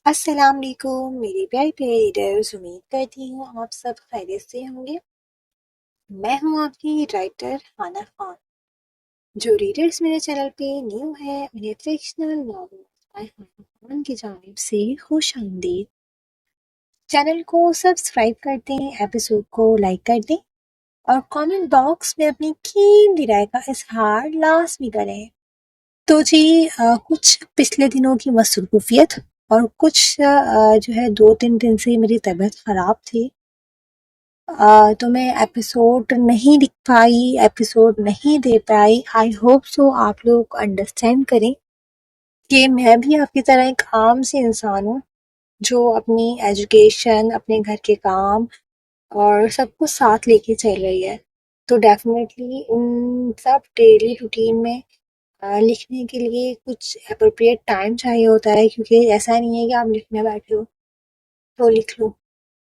السلام علیکم میری پیاری پیاری ریڈرز، امید کرتی ہوں آپ سب خیریت سے ہوں گے۔ میں ہوں آپ کی رائٹر ہانا خان۔ جو ریڈرز میرے چینل پہ نیو ہے انہیں فکشنل ناول بائی ہانا خان کی جانب سے خوش آمدید۔ چینل کو سبسکرائب کر دیں، ایپیسوڈ کو لائک کر دیں اور کامنٹ باکس میں اپنی قیمتی رائے کا اظہار لازمی کریں۔ تو جی کچھ پچھلے دنوں کی مصروفیت اور کچھ جو ہے 2-3 دن سے میری طبیعت خراب تھی، تو میں ایپیسوڈ نہیں لکھ پائی، ایپیسوڈ نہیں دے پائی۔ آئی ہوپ سو آپ لوگ انڈرسٹینڈ کریں کہ میں بھی آپ کی طرح ایک عام سی انسان ہوں جو اپنی ایجوکیشن، اپنے گھر کے کام اور سب کو ساتھ لے کے چل رہی ہے۔ تو ڈیفینیٹلی ان سب ڈیلی روٹین میں لکھنے کے لیے کچھ اپروپریٹ ٹائم چاہیے ہوتا ہے، کیونکہ ایسا نہیں ہے کہ آپ لکھنے بیٹھے ہو تو لکھ لو۔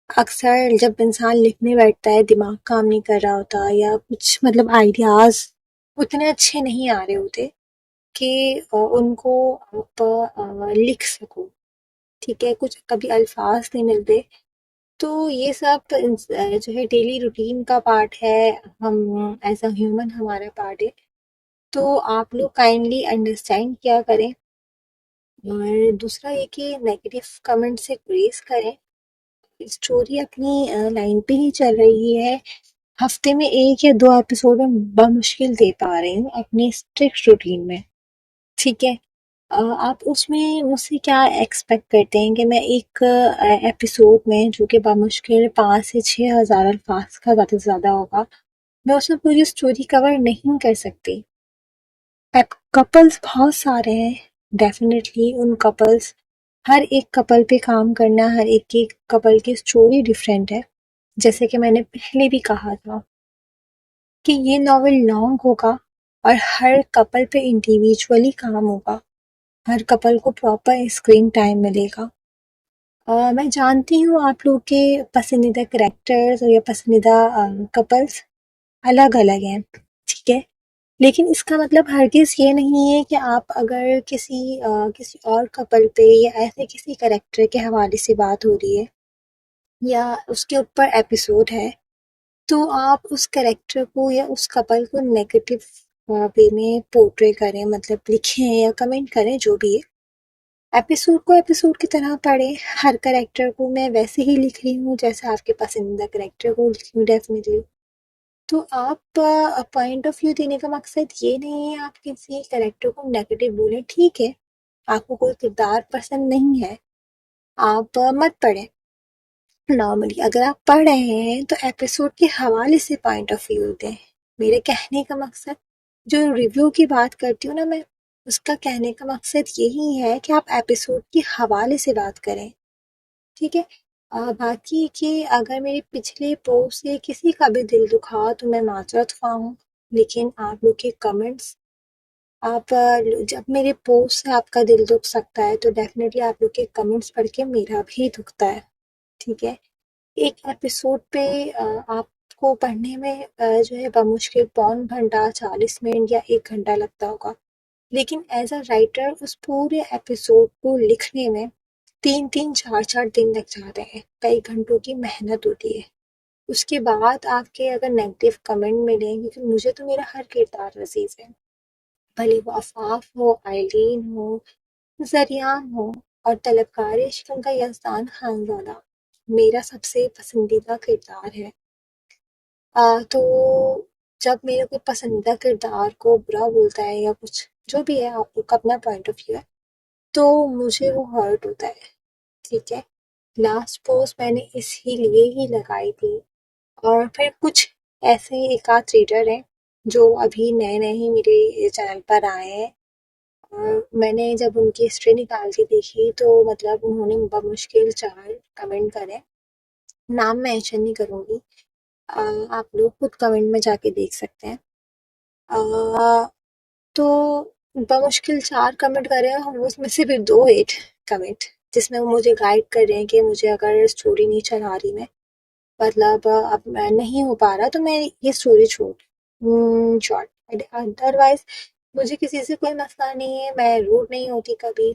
اکثر جب انسان لکھنے بیٹھتا ہے دماغ کام نہیں کر رہا ہوتا، یا کچھ آئیڈیاز اتنے اچھے نہیں آ رہے ہوتے کہ ان کو آپ لکھ سکو، ٹھیک ہے، کچھ کبھی الفاظ نہیں ملتے۔ تو یہ سب جو ہے ڈیلی روٹین کا پارٹ ہے، ہم ایز اے ہیومن ہمارا پارٹ ہے، تو آپ لوگ کائنڈلی انڈرسٹینڈ کیا کریں۔ اور دوسرا یہ کہ نیگیٹو کمنٹ سے گریز کریں۔ اسٹوری اپنی لائن پہ ہی چل رہی ہے، ہفتے میں 1 یا 2 ایپیسوڈ میں بمشکل دے پا رہی ہوں اپنی اسٹرکٹ روٹین میں، ٹھیک ہے۔ آپ اس میں مجھ سے کیا ایکسپیکٹ کرتے ہیں کہ میں ایک ایپیسوڈ میں، جو کہ بمشکل 5 سے 6 ہزار الفاظ کا زیادہ سے زیادہ ہوگا، میں اس میں پوری اسٹوری کور نہیں کر سکتی۔ کپلز بہت سارے ہیں، ڈیفینیٹلی ان کپلز، ہر ایک کپل پہ کام کرنا، ہر ایک کپل کی اسٹوری ڈیفرینٹ ہے۔ جیسے کہ میں نے پہلے بھی کہا تھا کہ یہ ناول لانگ ہوگا اور ہر کپل پہ انڈیویجولی کام ہوگا، ہر کپل کو پراپر اسکرین ٹائم ملے گا۔ میں جانتی ہوں آپ لوگ کے پسندیدہ کریکٹرز اور یا پسندیدہ کپلز الگ الگ ہیں، ٹھیک ہے، لیکن اس کا مطلب ہرگز یہ نہیں ہے کہ آپ اگر کسی اور کپل پہ یا ایسے کسی کریکٹر کے حوالے سے بات ہو رہی ہے یا اس کے اوپر ایپیسوڈ ہے، تو آپ اس کریکٹر کو یا اس کپل کو نیگیٹو وے میں پورٹری کریں، مطلب لکھیں یا کمنٹ کریں، جو بھی ہے۔ ایپیسوڈ کو ایپیسوڈ کی طرح پڑھیں، ہر کریکٹر کو میں ویسے ہی لکھ رہی ہوں جیسے آپ کے پسندیدہ کریکٹر کو لکھی ہوں ڈیفینیٹلی۔ تو آپ پوائنٹ آف ویو دینے کا مقصد یہ نہیں ہے آپ کسی کریکٹر کو نیگیٹو بولیں، ٹھیک ہے، آپ کو کوئی کردار پسند نہیں ہے، آپ مت پڑھیں۔ نارملی اگر آپ پڑھ رہے ہیں تو ایپیسوڈ کے حوالے سے پوائنٹ آف ویو دیں۔ میرے کہنے کا مقصد، جو ریویو کی بات کرتی ہوں نا میں، اس کا کہنے کا مقصد یہی ہے کہ آپ ایپیسوڈ کے حوالے سے بات کریں، ٹھیک ہے۔ باقی کہ اگر میرے پچھلے پوسٹ سے کسی کا بھی دل دکھا تو میں معذرت خواہ ہوں، لیکن آپ لوگ کے کمنٹس، آپ جب میرے پوسٹ سے آپ کا دل دکھ سکتا ہے تو ڈیفینیٹلی آپ لوگ کے کمنٹس پڑھ کے میرا بھی دکھتا ہے، ٹھیک ہے۔ ایک ایپیسوڈ پہ آپ کو پڑھنے میں جو ہے بمشکل 1.25 گھنٹہ، 40 منٹ یا 1 گھنٹہ لگتا ہوگا، لیکن ایز اے رائٹر اس پورے ایپیسوڈ کو لکھنے میں 3-4 دن لگ جاتے ہیں، کئی گھنٹوں کی محنت ہوتی ہے۔ اس کے بعد آپ کے اگر نیگیٹو کمنٹ ملیں، کیونکہ مجھے تو میرا ہر کردار عزیز ہے، بھلے وہ آفاف ہو، آئلین ہو، زریان ہو، اور طلبکار عشق کا یزدان خانزادہ میرا سب سے پسندیدہ کردار ہے۔ تو جب میرے کوئی پسندیدہ کردار کو برا بولتا ہے یا کچھ جو بھی ہے، آپ کا اپنا پوائنٹ آف ویو ہے، تو مجھے وہ ہرٹ ہوتا ہے، ٹھیک ہے۔ لاسٹ پوسٹ میں نے اسی لیے ہی لگائی تھی، اور پھر کچھ ایسے ایک آدھ ریڈر ہیں جو ابھی نئے نئے ہی میرے چینل پر آئے ہیں، اور میں نے جب ان کی ہسٹری نکال کے دیکھی تو مطلب انہوں نے بمشکل 4 کمنٹ کرے، نام مینشن نہیں کروں گی، آپ لوگ خود کمنٹ میں جا کے دیکھ سکتے ہیں۔ تو بمشکل 4 کمنٹ کرے ہیں، اس میں سے بھی 2 8 کمنٹ جس میں وہ مجھے گائیڈ کر رہے ہیں کہ مجھے اگر اسٹوری نہیں چلا رہی، میں مطلب اب میں نہیں ہو پا رہا، تو میں یہ اسٹوری چھوڑ شارٹ۔ ادروائز مجھے کسی سے کوئی مسئلہ نہیں ہے، میں روڈ نہیں ہوتی کبھی،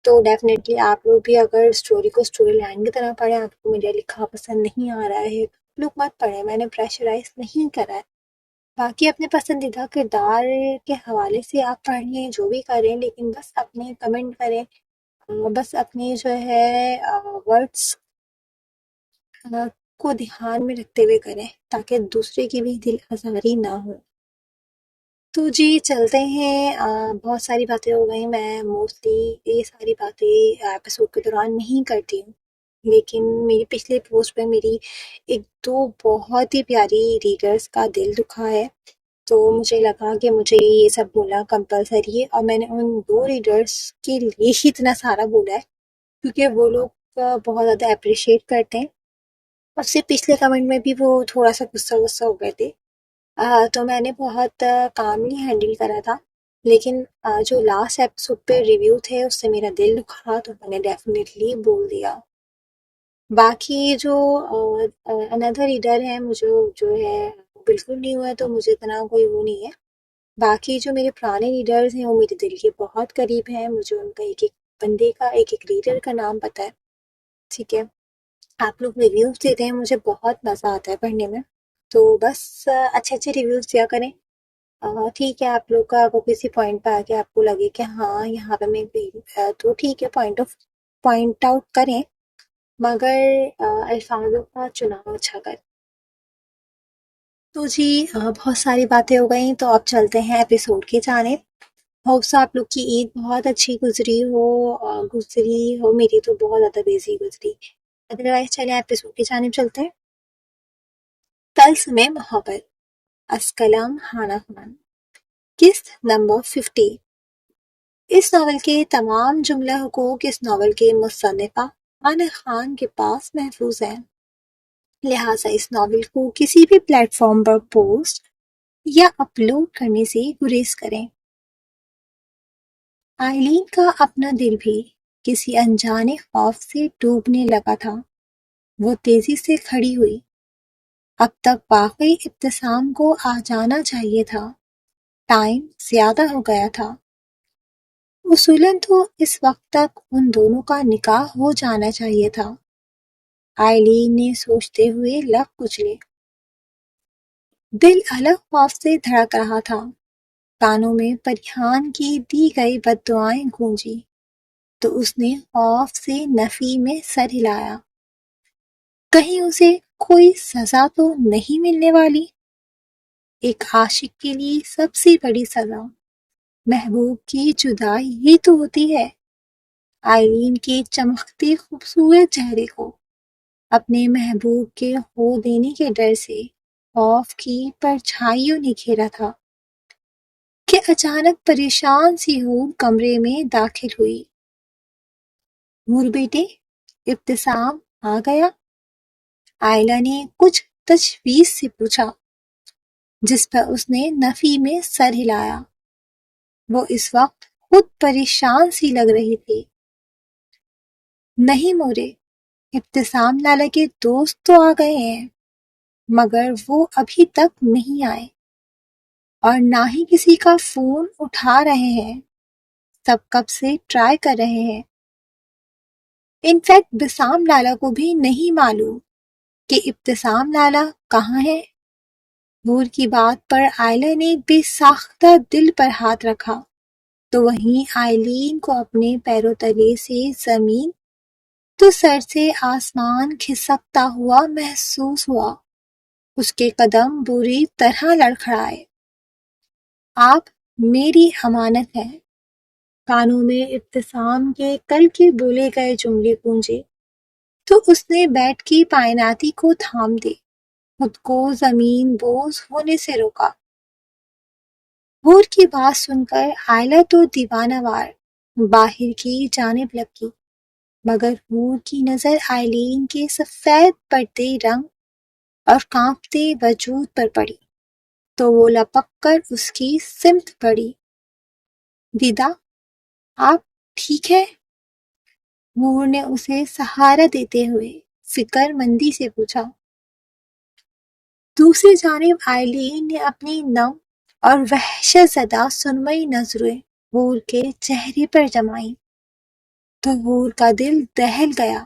تو ڈیفینیٹلی آپ لوگ بھی اگر اسٹوری کو اسٹوری لائن کی طرح پڑھیں، آپ کو میرا لکھا پسند نہیں آ رہا ہے، آپ لوگ مت پڑھیں، میں نے پریشرائز نہیں کرا ہے۔ باقی اپنے پسندیدہ کردار کے حوالے سے آپ پڑھ لیں، جو بھی کریں، لیکن بس اپنے کمنٹ کریں، بس اپنی جو ہے ورڈس کو دھیان میں رکھتے ہوئے کریں تاکہ دوسرے کی بھی دل آزاری نہ ہو۔ تو جی چلتے ہیں، بہت ساری باتیں ہو گئیں، میں موسٹلی یہ ساری باتیں ایپیسوڈ کے دوران نہیں کرتی ہوں، لیکن میری پچھلے پوسٹ پہ میری ایک دو بہت ہی پیاری ریڈرز کا دل دکھا ہے، تو مجھے لگا کہ مجھے یہ سب بولنا کمپلسری ہے، اور میں نے ان دو ریڈرز کے لیے ہی اتنا سارا بولا ہے کیونکہ وہ لوگ بہت زیادہ اپریشیٹ کرتے ہیں، اور سے پچھلے کمنٹ میں بھی وہ تھوڑا سا غصہ ہو گئے تھے، تو میں نے بہت کاملی ہینڈل کرا تھا، لیکن جو لاسٹ ایپیسوڈ پہ ریویو تھے اس سے میرا دل دکھا تو میں نے ڈیفینیٹلی بول دیا۔ باقی جو اندر ریڈر ہے مجھے جو ہے بالکل نہیں ہوا ہے، تو مجھے اتنا کوئی وہ نہیں ہے۔ باقی جو میرے پرانے ریڈرز ہیں وہ میرے دل کے بہت قریب ہیں، مجھے ان کا ایک ایک بندے کا ایک ایک ریڈر کا نام پتہ ہے، ٹھیک ہے۔ آپ لوگ ریویوز دیتے ہیں، مجھے بہت مزہ آتا ہے پڑھنے میں، تو بس اچھے اچھے ریویوز دیا کریں۔ ٹھیک ہے، آپ لوگ کا وہ کسی پوائنٹ پہ آ کے آپ کو لگے کہ ہاں یہاں پہ میں تو ٹھیک ہے، پوائنٹ آؤٹ کریں، مگر الفاظوں کا چناؤ اچھا کریں۔ تو جی بہت ساری باتیں ہو گئیں، تو اب چلتے ہیں ایپیسوڈ کی جانب۔ ہوپس آپ لوگ کی عید بہت اچھی گزری ہو، میری تو بہت زیادہ بیزی گزری۔ ادروائز چلیں ایپیسوڈ کی جانب چلتے ہیں۔ طلسم محبت، اسکلم ہانہ خان، قسط نمبر 50۔ اس ناول کے تمام جملہ حقوق اس ناول کے مصنفہ ہانہ خان کے پاس محفوظ ہیں، لہٰذا اس ناول کو کسی بھی پلیٹ فارم پر پوسٹ یا اپلوڈ کرنے سے گریز کریں۔ آئلین کا اپنا دل بھی کسی انجانے خوف سے ڈوبنے لگا تھا، وہ تیزی سے کھڑی ہوئی۔ اب تک واقعی ابتسام کو آ جانا چاہیے تھا، ٹائم زیادہ ہو گیا تھا، اصولاً تو اس وقت تک ان دونوں کا نکاح ہو جانا چاہیے تھا۔ آئلین نے سوچتے ہوئے لب کچلے، دل الگ خوف سے دھڑک رہا تھا، کانوں میں پریحان کی دی گئی بد دعائیں گونجی، تو اس نے خوف سے نفی میں سر ہلایا، کہیں اسے کوئی سزا تو نہیں ملنے والی؟ ایک عاشق کے لیے سب سے بڑی سزا محبوب کی جدائی ہی تو ہوتی ہے۔ آئلین کے چمکتے خوبصورت چہرے کو اپنے محبوب کے ہو دینے کے ڈر سے خوف کی پرچھائیوں نے گھیرا تھا کہ اچانک پریشان سی ہور کمرے میں داخل ہوئی۔ ہور بیٹے، ابتسام آ گیا؟ آئلہ نے کچھ تشویش سے پوچھا، جس پر اس نے نفی میں سر ہلایا۔ وہ اس وقت خود پریشان سی لگ رہی تھی۔ نہیں مورے، ابتسام لالا کے دوست تو آ گئے ہیں، مگر وہ ابھی تک نہیں آئے، اور نہ ہی کسی کا فون اٹھا رہے ہیں، سب کب سے ٹرائی کر رہے ہیں۔ انفیکٹ بسام لالا کو بھی نہیں معلوم کہ ابتسام لالا کہاں ہے۔ نور کی بات پر آئلہ نے بے ساختہ دل پر ہاتھ رکھا، تو وہیں آئلین کو اپنے پیروں تلے سے زمین تو سر سے آسمان کھسکتا ہوا محسوس ہوا۔ اس کے قدم بری طرح لڑکھڑائے۔ آپ میری امانت ہیں۔ کانوں میں ابتسام کے کل کے بولے گئے جملے گونجے، تو اس نے بیٹھ کی کائناتی کو تھام دے، خود کو زمین بوس ہونے سے روکا۔ ہور کی بات سن کر آئلہ تو دیوانہ وار باہر کی جانب لپکی، مگر ہور کی نظر آئلین کے سفید پڑتے رنگ اور کانپتے وجود پر پڑی، تو وہ لپک کر اس کی سمت بڑھی۔ دیدا، آپ ٹھیک ہے؟ ہور نے اسے سہارا دیتے ہوئے فکر مندی سے پوچھا۔ دوسری جانب آئلین نے اپنی نم اور وحشت زدہ سرمئی نظریں ہور کے چہرے پر جمائیں۔ تو حور کا دل دہل گیا۔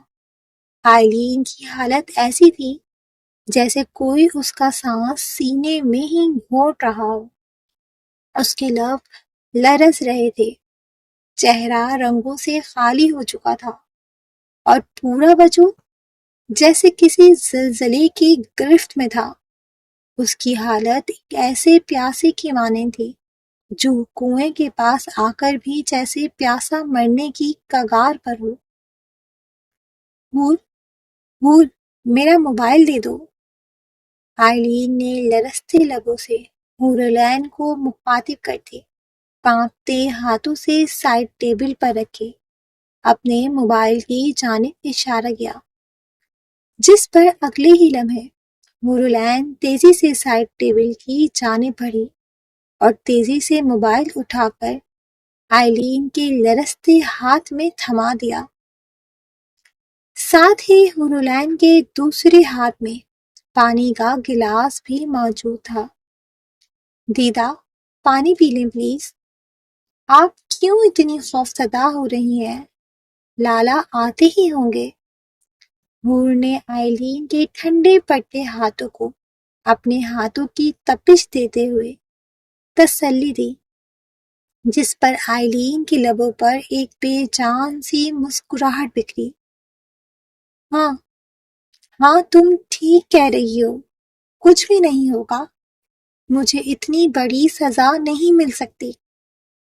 آئلین کی حالت ایسی تھی جیسے کوئی اس کا سانس سینے میں ہی گھونٹ رہا ہو۔ اس کے لب لرز رہے تھے، چہرہ رنگوں سے خالی ہو چکا تھا اور پورا وجود جیسے کسی زلزلے کی گرفت میں تھا۔ اس کی حالت ایک ایسے پیاسے کی مانند تھی جو کنویں کے پاس آ کر بھی جیسے پیاسا مرنے کی کگار پر ہو۔ حور میرا موبائل دے دو۔ آئلین نے لرزتے لبوں سے حور العین کو مخاطب کرتے کانپتے ہاتھوں سے سائڈ ٹیبل پر رکھے اپنے موبائل کی جانب اشارہ کیا، جس پر اگلے ہی لمحے حور العین تیزی سے سائڈ ٹیبل کی جانب بڑھی اور تیزی سے موبائل اٹھا کر آئلین کے لرزتے ہاتھ میں تھما دیا۔ ساتھ ہی حور العین کے دوسرے ہاتھ میں پانی کا گلاس بھی موجود تھا۔ دیدہ پانی پی لیں پلیز۔ آپ کیوں اتنی خوفزدہ ہو رہی ہیں؟ لالا آتے ہی ہوں گے۔ حور نے آئلین کے ٹھنڈے پڑتے ہاتھوں کو اپنے ہاتھوں کی تپش دیتے ہوئے تسلی دی، جس پر آئلین کے لبوں پر ایک بے جان سی مسکراہٹ بکھری۔ ہاں تم ٹھیک کہہ رہی ہو، کچھ بھی نہیں ہوگا، مجھے اتنی بڑی سزا نہیں مل سکتی۔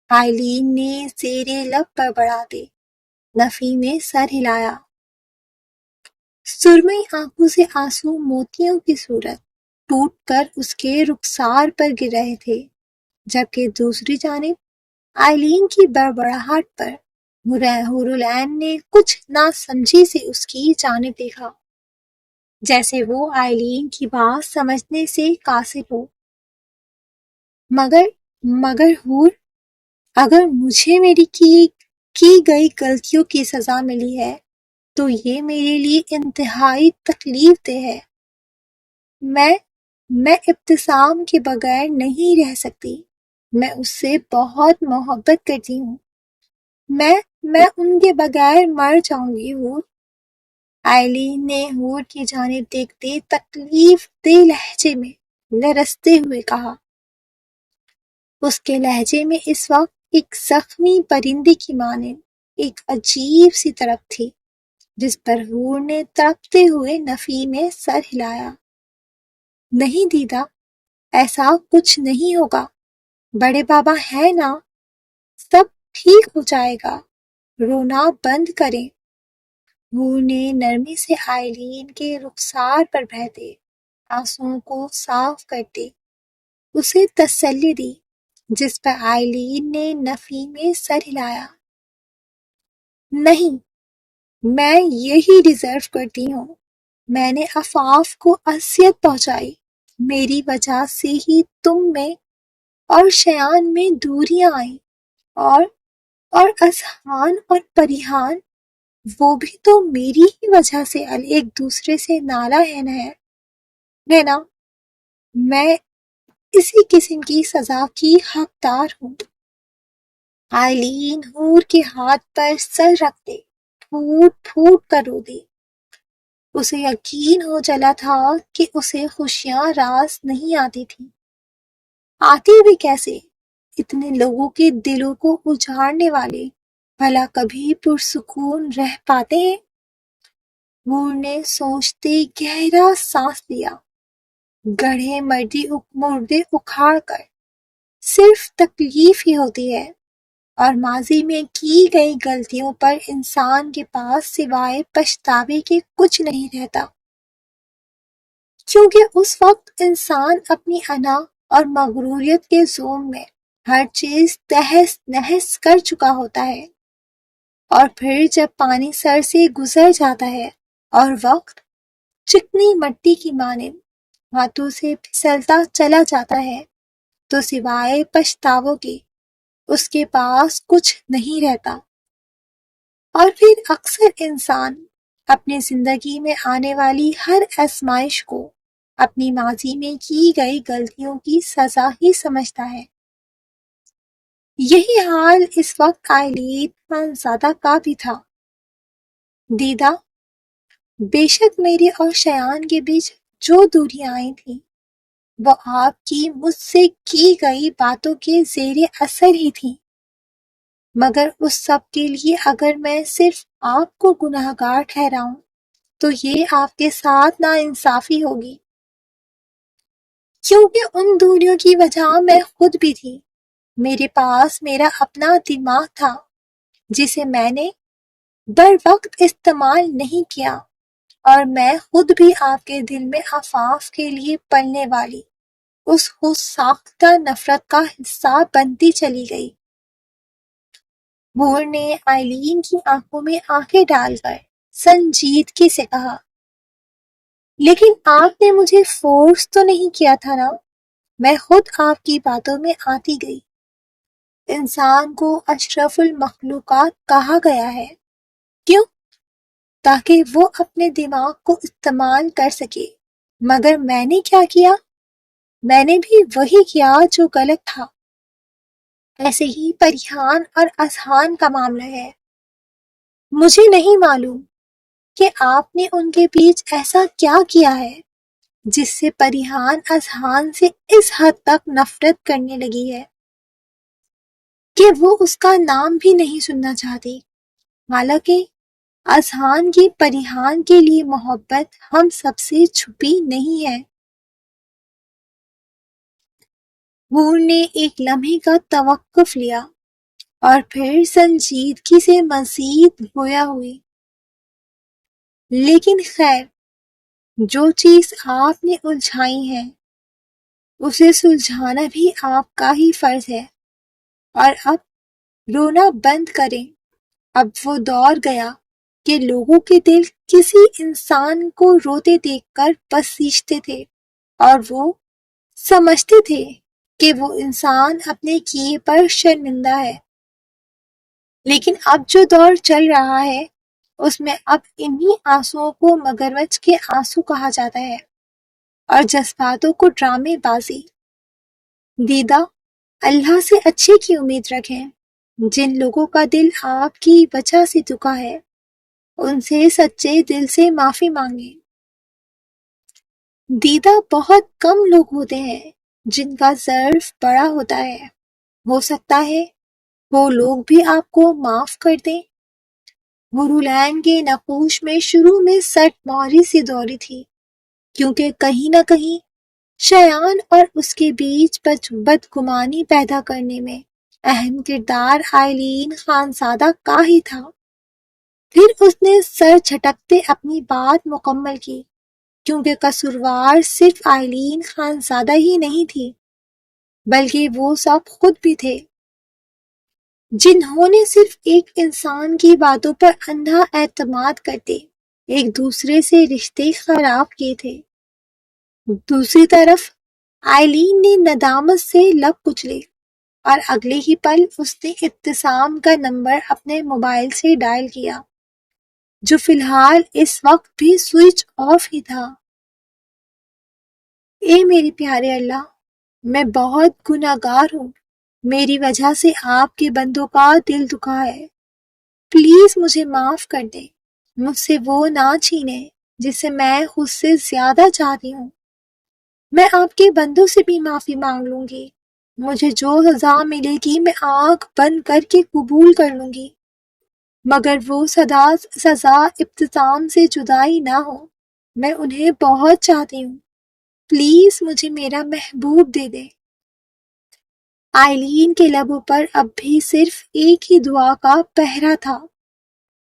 آئلین نے زیر لب بڑبڑاتے نفی میں سر ہلایا۔ سرمئی آنکھوں سے آنسو موتیوں کی صورت ٹوٹ کر اس کے رخسار پر گر رہے تھے، جبکہ دوسری جانب آئلین کی بڑبڑاہٹ پر حور العین نے کچھ نہ سمجھی سے اس کی جانب دیکھا، جیسے وہ آئلین کی بات سمجھنے سے قاصر ہو۔ مگر حور، اگر مجھے میری کی گئی غلطیوں کی سزا ملی ہے تو یہ میرے لیے انتہائی تکلیف دہ ہے۔ میں ابتسام کے بغیر نہیں رہ سکتی، میں اس سے بہت محبت کرتی ہوں، میں ان کے بغیر مر جاؤں گی حور۔ آئلین نے حور کی جانب دیکھتے تکلیف دہ لہجے میں لرزتے ہوئے کہا۔ اس کے لہجے میں اس وقت ایک زخمی پرندے کی مانند ایک عجیب سی طرب تھی، جس پر حور نے تڑپتے ہوئے نفی میں سر ہلایا۔ نہیں دیدہ، ایسا کچھ نہیں ہوگا، بڑے بابا ہے نا، سب ٹھیک ہو جائے گا، رونا بند کریں۔ حور نے نرمی سے آئلین کے رخسار پر بہتے آنسوؤں کو صاف کرتے اسے تسلی دی، جس پر آئلین نے نفی میں سر ہلایا۔ نہیں، میں یہی ڈیزرو کرتی ہوں، میں نے عفاف کو اذیت پہنچائی، میری وجہ سے ہی تم میں اور شیان میں دوریاں آئیں، اور اذہان اور پریحان، وہ بھی تو میری ہی وجہ سے ایک دوسرے سے نالا ہے نا۔ میں اسی قسم کی سزا کی حقدار ہوں۔ آئلین حور کے ہاتھ پر سر رکھتے پھوٹ پھوٹ کر رو دی۔ اسے یقین ہو چلا تھا کہ اسے خوشیاں راس نہیں آتی تھیں، آتی بھی کیسے؟ اتنے لوگوں کے دلوں کو اجاڑنے والے بھلا کبھی پرسکون رہ پاتے ہیں؟ حور نے سوچتے گہرا سانس لیا۔ گڑھے مردے اکھاڑ کر صرف تکلیف ہی ہوتی ہے، اور ماضی میں کی گئی غلطیوں پر انسان کے پاس سوائے پچھتاوے کے کچھ نہیں رہتا، کیونکہ اس وقت انسان اپنی انا اور مغروریت کے زوم میں ہر چیز تہس نہس کر چکا ہوتا ہے، اور پھر جب پانی سر سے گزر جاتا ہے اور وقت چکنی مٹی کی مانند ہاتھوں سے پھسلتا چلا جاتا ہے تو سوائے پچھتاووں کے اس کے پاس کچھ نہیں رہتا، اور پھر اکثر انسان اپنی زندگی میں آنے والی ہر آزمائش کو اپنی ماضی میں کی گئی غلطیوں کی سزا ہی سمجھتا ہے۔ یہی حال اس وقت آئلین خانزادہ کا بھی تھا۔ دیدہ، بے شک میرے اور شایان کے بیچ جو دوریاں آئی تھیں وہ آپ کی مجھ سے کی گئی باتوں کے زیر اثر ہی تھیں، مگر اس سب کے لیے اگر میں صرف آپ کو گناہگار ٹھہراؤں تو یہ آپ کے ساتھ ناانصافی ہوگی، کیونکہ ان دوریوں کی وجہ میں خود بھی تھی۔ میرے پاس میرا اپنا دماغ تھا جسے میں نے بر وقت استعمال نہیں کیا، اور میں خود بھی آپ کے دل میں عفاف کے لیے پلنے والی اس خود ساختہ نفرت کا حصہ بنتی چلی گئی۔ مور نے آئلین کی آنکھوں میں آنکھیں ڈال کر سنجیدگی سے کہا، لیکن آپ نے مجھے فورس تو نہیں کیا تھا نا، میں خود آپ کی باتوں میں آتی گئی۔ انسان کو اشرف المخلوقات کہا گیا ہے، کیوں؟ تاکہ وہ اپنے دماغ کو استعمال کر سکے، مگر میں نے کیا کیا؟ میں نے بھی وہی کیا جو غلط تھا۔ ایسے ہی پریحان اور اذہان کا معاملہ ہے۔ مجھے نہیں معلوم کہ آپ نے ان کے بیچ ایسا کیا کیا ہے جس سے پریحان اذہان سے اس حد تک نفرت کرنے لگی ہے کہ وہ اس کا نام بھی نہیں سننا چاہتی، حالانکہ اذہان کی پریحان کے لیے محبت ہم سب سے چھپی نہیں ہے۔ مور نے ایک لمحے کا توقف لیا اور پھر سنجیدگی سے مزید گویا ہوئی، لیکن خیر، جو چیز آپ نے الجھائی ہے اسے سلجھانا بھی آپ کا ہی فرض ہے، اور اب رونا بند کریں۔ اب وہ دور گیا کہ لوگوں کے دل کسی انسان کو روتے دیکھ کر بسیجتے تھے، اور وہ سمجھتے تھے کہ وہ انسان اپنے کیے پر شرمندہ ہے۔ لیکن اب جو دور چل رہا ہے اس میں اب انہی آنسوؤں کو مگرمچھ کے آنسو کہا جاتا ہے، اور جذباتوں کو ڈرامے بازی۔ دیدہ، اللہ سے اچھے کی امید رکھیں۔ جن لوگوں کا دل آپ کی وجہ سے دکھا ہے ان سے سچے دل سے معافی مانگیں۔ دیدہ، بہت کم لوگ ہوتے ہیں جن کا ظرف بڑا ہوتا ہے، ہو سکتا ہے وہ لوگ بھی آپ کو معاف کر دیں۔ مرولین کے نقوش میں شروع میں سٹ مہری سی دوری تھی، کیونکہ کہیں نہ کہیں شایان اور اس کے بیچ بدگمانی پیدا کرنے میں اہم کردار آئلین خانزادہ کا ہی تھا۔ پھر اس نے سر جھٹکتے اپنی بات مکمل کی، کیونکہ قصوروار صرف آئلین خانزادہ ہی نہیں تھی بلکہ وہ سب خود بھی تھے، جنہوں نے صرف ایک انسان کی باتوں پر اندھا اعتماد کرتے ایک دوسرے سے رشتے خراب کیے تھے۔ دوسری طرف آئلین نے ندامت سے لب کچلے، اور اگلے ہی پل اس نے ابتسام کا نمبر اپنے موبائل سے ڈائل کیا، جو فی الحال اس وقت بھی سوئچ آف ہی تھا۔ اے میرے پیارے اللہ، میں بہت گناہگار ہوں، میری وجہ سے آپ کے بندوں کا دل دکھا ہے، پلیز مجھے معاف کر دیں، مجھ سے وہ نہ چھینیں جسے میں خود سے زیادہ چاہتی ہوں۔ میں آپ کے بندوں سے بھی معافی مانگ لوں گی، مجھے جو سزا ملے گی میں آنکھ بند کر کے قبول کر لوں گی، مگر وہ سزا ابتسام سے جدائی نہ ہو، میں انہیں بہت چاہتی ہوں، پلیز مجھے میرا محبوب دے دے۔ آئلین کے لبوں پر اب بھی صرف ایک ہی دعا کا پہرا تھا۔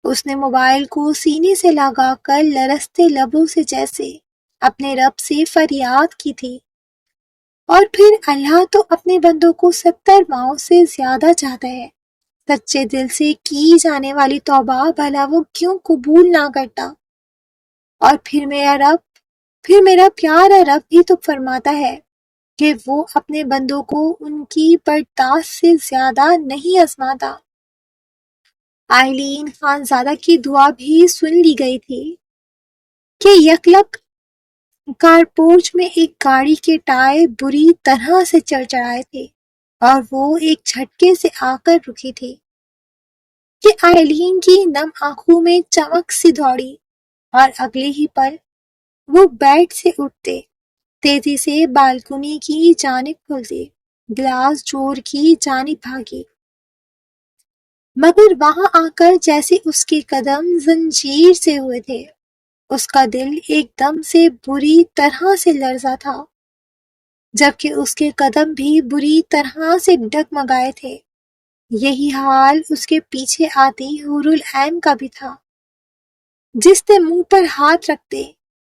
اس نے موبائل کو سینے سے لگا کر لرزتے لبوں سے جیسے اپنے رب سے فریاد کی تھی، اور پھر اللہ تو اپنے بندوں کو 70 ماؤں سے زیادہ چاہتا ہے، سچے دل سے کی جانے والی توبہ بھلا وہ کیوں قبول نہ کرتا۔ اور پھر میرا پیارا رب بھی تو فرماتا ہے کہ وہ اپنے بندوں کو ان کی برداشت سے زیادہ نہیں آزماتا۔ آئلین خانزادہ کی دعا بھی سن لی گئی تھی کہ یکلک کارپورچ میں ایک گاڑی کے ٹائر بری طرح سے چڑچڑائے تھے، اور وہ ایک جھٹکے سے آ کر رکی تھی، کہ آئلین کی نم آنکھوں میں چمک سی دوڑی اور اگلے ہی پل وہ بیڈ سے اٹھتے، تیزی سے بالکنی کی جانب کھلتے، گلاس ڈور کی جانب بھاگی، مگر وہاں آ کر جیسے اس کے قدم زنجیر سے ہوئے تھے، اس کا دل ایک دم سے بری طرح سے لرزا تھا، جبکہ اس کے قدم بھی بری طرح سے ڈگمگائے تھے۔ یہی حال اس کے پیچھے آتی حور العین کا بھی تھا، جس نے منہ پر ہاتھ رکھتے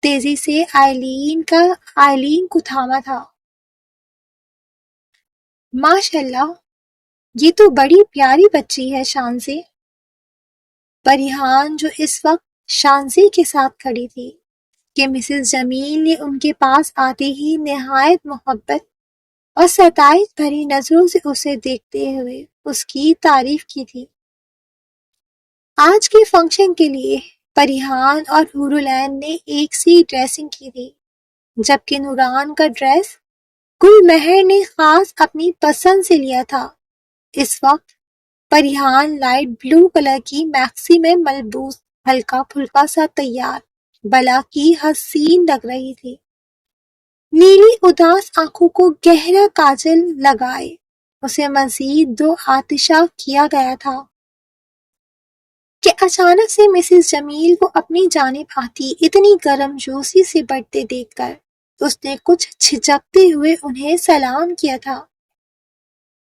تیزی سے آئلین کو تھاما تھا۔ ماشاء اللہ، یہ تو بڑی پیاری بچی ہے شانزے۔ پریحان جو اس وقت شانزے کے ساتھ کھڑی تھی کہ مسز جمیل نے ان کے پاس آتے ہی نہایت محبت اور ستائش بھری نظروں سے اسے دیکھتے ہوئے اس کی تعریف کی تھی۔ آج کے فنکشن کے لیے پریحان اور حور العین نے ایک سی ڈریسنگ کی تھی، جبکہ نوران کا ڈریس گل مہر نے خاص اپنی پسند سے لیا تھا۔ اس وقت پریحان لائٹ بلو کلر کی میکسی میں ملبوس ہلکا پھلکا سا تیار بلا کی حسین لگ رہی تھی۔ نیلی اداس آنکھوں کو گہرا کاجل لگائے اسے مزید دو آتشہ کیا گیا تھا کہ اچانک سے مسز جمیل کو اپنی جانب آتی اتنی گرم جوشی سے بڑھتے دیکھ کر اس نے کچھ جھجکتے ہوئے انہیں سلام کیا تھا،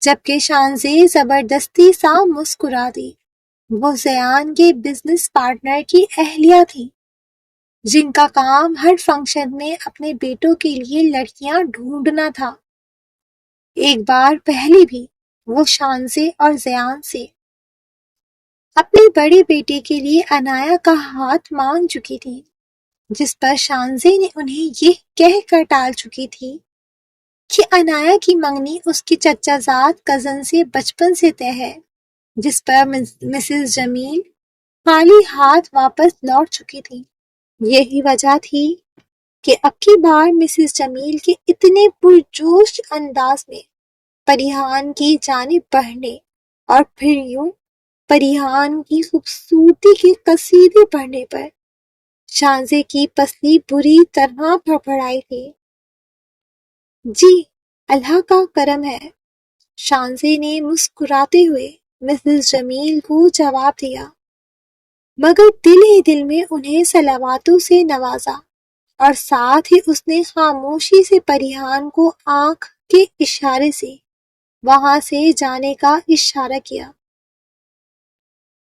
جبکہ شانزے زبردستی سا مسکرا دی۔ وہ زیان کے بزنس پارٹنر کی اہلیہ تھی، جن کا کام ہر فنکشن میں اپنے بیٹوں کے لیے لڑکیاں ڈھونڈنا تھا۔ ایک بار پہلے بھی وہ شانزے اور زیان سے اپنے بڑے بیٹے کے لیے عنایا کا ہاتھ مانگ چکی تھی، جس پر شانزے نے انہیں یہ کہہ کر ٹال چکی تھی کہ عنایا کی منگنی اس کی چچا زاد کزن سے بچپن سے طے ہے، جس پر مسز جمیل خالی ہاتھ واپس لوٹ چکی تھی۔ یہی وجہ تھی کہ اب کی بار مسز جمیل کے اتنے پرجوش انداز میں پریحان کی جانب بڑھنے اور پھر یوں پریحان کی خوبصورتی کے قصیدے پڑھنے پر شانزے کی پسلی بری طرح پھڑپڑائی تھی۔ جی، اللہ کا کرم ہے، شانزے نے مسکراتے ہوئے مسز جمیل کو جواب دیا، مگر دل ہی دل میں انہیں صلواتوں سے نوازا، اور ساتھ ہی اس نے خاموشی سے پریحان کو آنکھ کے اشارے سے وہاں سے جانے کا اشارہ کیا۔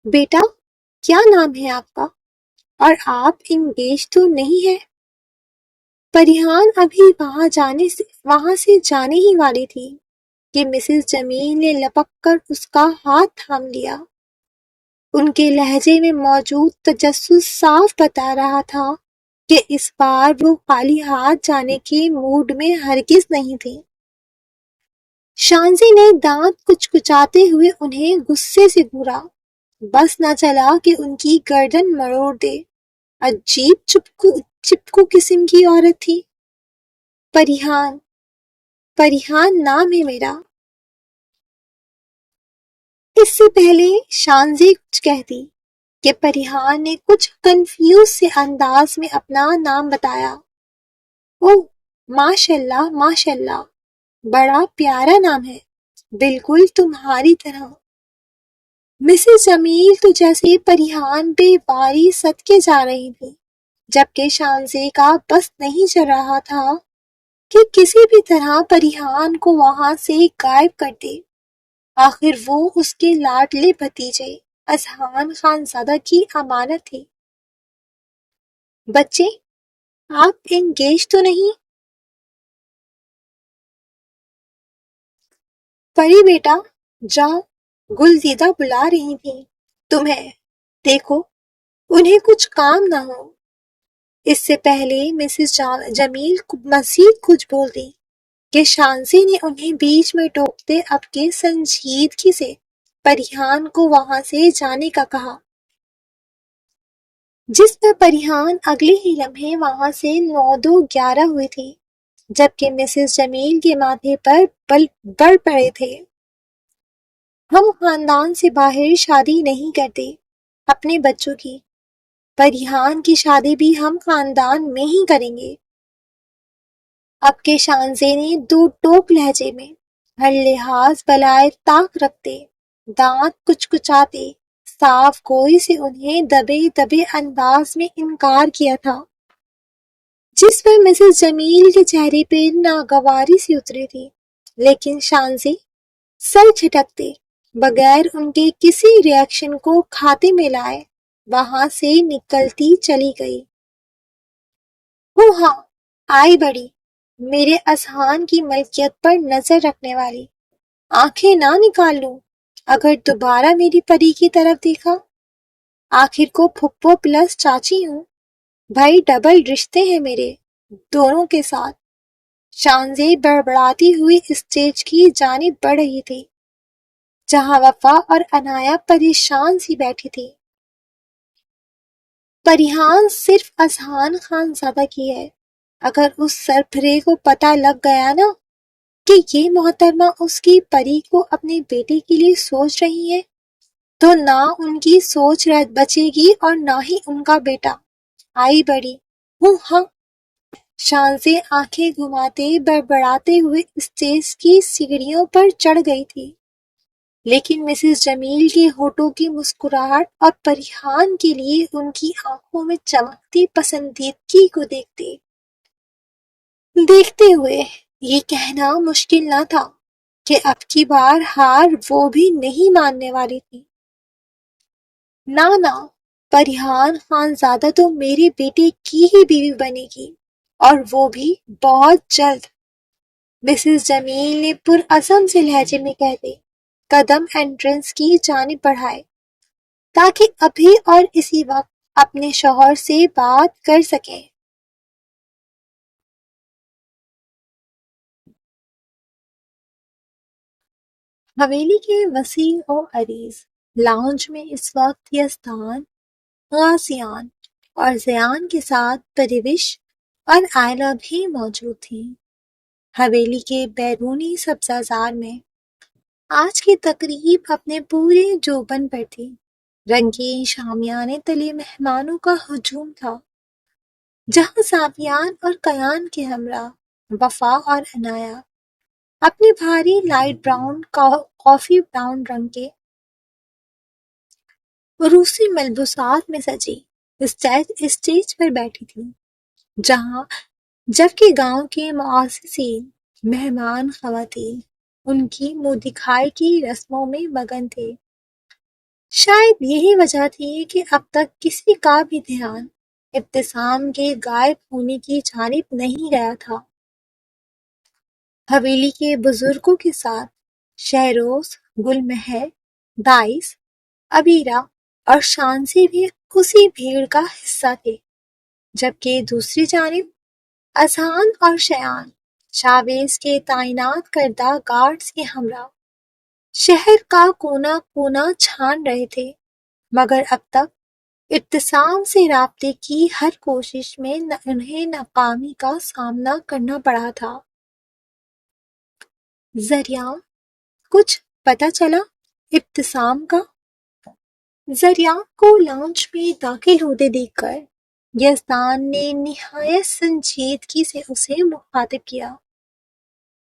بیٹا، کیا نام ہے آپ کا؟ اور آپ انگیج تو نہیں ہے؟ پریحان ابھی وہاں سے جانے ہی والی تھی کہ مسز جمیل نے لپک کر اس کا ہاتھ تھام لیا۔ ان کے لہجے میں موجود تجسس صاف بتا رہا تھا کہ اس بار وہ خالی ہاتھ جانے کے موڈ میں ہرگز نہیں تھی۔ شانزی نے دانت کچکچاتے ہوئے انہیں غصے سے گھورا، بس نہ چلا کہ ان کی گردن مروڑ دے۔ عجیب چپکو قسم کی عورت تھی۔ پریحان نام ہے میرا۔ اس سے پہلے شانزی کچھ کہتی کہ پریحان نے کچھ کنفیوز سے انداز میں اپنا نام بتایا۔ اوہ، ماشاءاللہ ماشاءاللہ، بڑا پیارا نام ہے، بالکل تمہاری طرح۔ مسز جمیل تو جیسے پریحان پہ باری صدقے جا رہی تھی، جبکہ شانزے کا بس نہیں چل رہا تھا کہ کسی بھی طرح پریحان کو وہاں سے غائب کر دے۔ آخر وہ اس کے لاڈلے بھتیجے اذہان خان زادہ کی امانت تھی۔ بچے، آپ انگیج تو نہیں؟ پری بیٹا، جاؤ، گلزیدہ بلا رہی تھی تمہیں، دیکھو انہیں کچھ کام نہ ہو۔ اس سے پہلے مسز جمیل مزید کچھ بول دی کہ شانزی نے انہیں بیچ میں ٹوکتے اب کے سنجیدگی سے پریحان کو وہاں سے جانے کا کہا، جس پر پریحان اگلے ہی لمحے وہاں سے 9-2-11 ہوئی تھی، جبکہ مسز جمیل کے ماتھے پر بل بڑھ پڑے تھے۔ ہم خاندان سے باہر شادی نہیں کرتے اپنے بچوں کی، پریحان کی شادی بھی ہم خاندان میں ہی کریں گے۔ اب کے شانزے نے دو ٹوک لہجے میں ہر لحاظ بلائے طاق رکھتے، دانت کچکچاتے، صاف گوئی سے انہیں دبے دبے انداز میں انکار کیا تھا، جس پر مسز جمیل کے چہرے پہ ناگواری سی اتری تھی، لیکن شانزی سر جھٹکتے بغیر ان کے کسی ری ایکشن کو کھاتے میں لائے وہاں سے نکلتی چلی گئی۔ ہاں آئی بڑی، میرے اذہان کی ملکیت پر نظر رکھنے والی، آنکھیں نہ نکال لوں اگر دوبارہ میری پری کی طرف دیکھا۔ آخر کو پھپھو پلس چاچی ہوں، بھائی ڈبل رشتے ہیں میرے دونوں کے ساتھ۔ شانزے بڑبڑاتی ہوئی اسٹیج کی جانب بڑھ رہی تھی، جہاں وفا اور عنایا پریشان سی بیٹھی تھی۔ پریحان صرف اذہان خان زادہ کی ہے، اگر اس سرپھرے کو پتہ لگ گیا نا کہ یہ محترمہ اس کی پری کو اپنے بیٹے کے لیے سوچ رہی ہے، تو نہ ان کی سوچ بچے گی اور نہ ہی ان کا بیٹا۔ آئی بڑی، ہاں۔ شانزے آنکھیں گھماتے بڑبڑاتے ہوئے اسٹیج کی سیڑھیوں پر چڑھ گئی تھی، لیکن مسز جمیل کے ہونٹوں کی مسکراہٹ اور پریحان کے لیے ان کی آنکھوں میں چمکتی پسندیدگی کو دیکھتے ہوئے یہ کہنا مشکل نہ تھا کہ اب کی بار ہار وہ بھی نہیں ماننے والی تھی۔ نہ، پریحان خان زادہ تو میرے بیٹے کی ہی بیوی بنے گی، اور وہ بھی بہت جلد، مسز جمیل نے پرعزم سے لہجے میں کہتے قدم انٹرنس کی جانب بڑھائے، تاکہ ابھی اور اسی وقت اپنے شوہر سے بات کر سکیں۔ حویلی کے وسیع و عریض لاؤنج میں اس وقت یزدان، غازیان اور زیان کے ساتھ پریوش اور آئلہ بھی موجود تھیں۔ حویلی کے بیرونی سبزہ میں آج کی تقریب اپنے پورے جوبن پر تھی۔ رنگین شامیانے تلے مہمانوں کا ہجوم تھا، جہاں صافیان اور قیان کے ہمراہ وفا اور عنایا اپنے بھاری لائٹ براؤن کافی براؤن رنگ کے روسی ملبوسات میں سجی اسٹیج پر بیٹھی تھی، جبکہ گاؤں کے معززین مہمان خواتین ان کی منہ دکھائی کی رسموں میں مگن تھے۔ شاید یہی وجہ تھی کہ اب تک کسی کا بھی دھیان ابتسام کے غائب ہونے کی جانب نہیں گیا تھا۔ حویلی کے بزرگوں کے ساتھ شہروز، گل مہر، دائس، عبیرہ اور شانزے بھی اسی بھیڑ کا حصہ تھے، جبکہ دوسری جانب اذہان اور شیان شاویز کے تعینات کردہ گارڈز کے ہمراہ شہر کا کونا کونا چھان رہے تھے، مگر اب تک ابتسام سے رابطے کی ہر کوشش میں انہیں ناکامی کا سامنا کرنا پڑا تھا۔ ذریعہ کچھ پتہ چلا ابتسام کا؟ ذریعہ کو لاؤنج میں داخل ہوتے دیکھ کر یزدان نے نہایت سنجیدگی سے اسے مخاطب کیا۔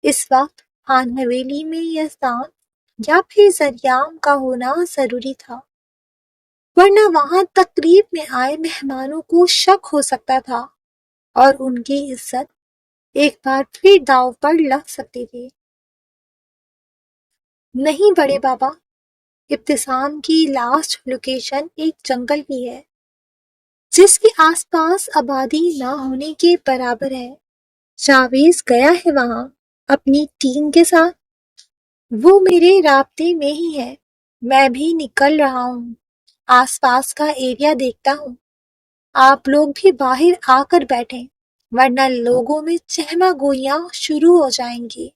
اس وقت خان حویلی میں یزدان یا پھر ذریعہ کا ہونا ضروری تھا، ورنہ وہاں تقریب میں آئے مہمانوں کو شک ہو سکتا تھا اور ان کی عزت ایک بار پھر داؤ پر لگ سکتی تھی۔ نہیں بڑے بابا، ابتسام کی لاسٹ لوکیشن ایک جنگل کی ہے، جس کے آس پاس آبادی نہ ہونے کے برابر ہے۔ شاویز گیا ہے وہاں اپنی ٹیم کے ساتھ، وہ میرے رابطے میں ہی ہے۔ میں بھی نکل رہا ہوں، آس پاس کا ایریا دیکھتا ہوں۔ آپ لوگ بھی باہر آ کر بیٹھیں، ورنہ لوگوں میں چہما گوئیاں شروع ہو جائیں گی۔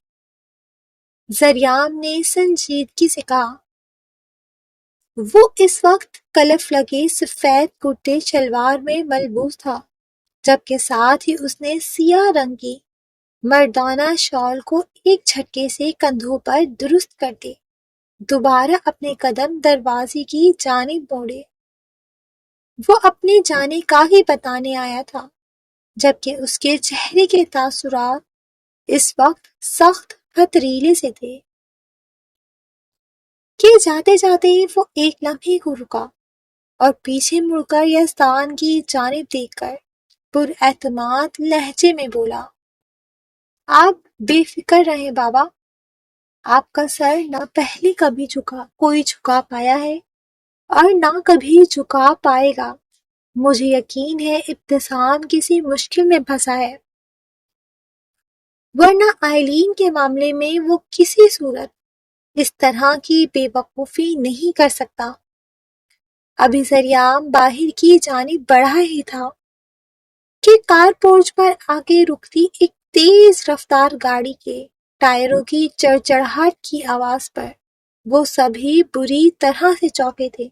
ذریعام نے سنجیدگی سے کہا۔ وہ اس وقت کلف لگے سفید کرتے شلوار میں ملبوس تھا، جبکہ ساتھ ہی اس نے سیاہ رنگ کی مردانہ شال کو ایک جھٹکے سے کندھوں پر درست کر دی۔ دوبارہ اپنے قدم دروازے کی جانب موڑے۔ وہ اپنے جانے کا ہی بتانے آیا تھا، جبکہ اس کے چہرے کے تاثرات اس وقت سخت پتھریلے سے تھے کہ جاتے جاتے وہ ایک لمحے کو رکا اور پیچھے مڑ کر یزدان کی جانب دیکھ کر پر اعتماد لہجے میں بولا، آپ بے فکر رہیں بابا، آپ کا سر نہ پہلے کبھی کوئی جھکا پایا ہے اور نہ کبھی جھکا پائے گا۔ مجھے یقین ہے ابتسام کسی مشکل میں پھنسا ہے، ورنہ آئلین کے معاملے میں وہ کسی صورت اس طرح کی بے وقوفی نہیں کر سکتا۔ ابھی ذریعام باہر کی جانب بڑھا ہی تھا کہ کار پورچ پر آگے رکتی ایک تیز رفتار گاڑی کے ٹائروں کی چڑچڑاہٹ کی آواز پر وہ سبھی بری طرح سے چونکے تھے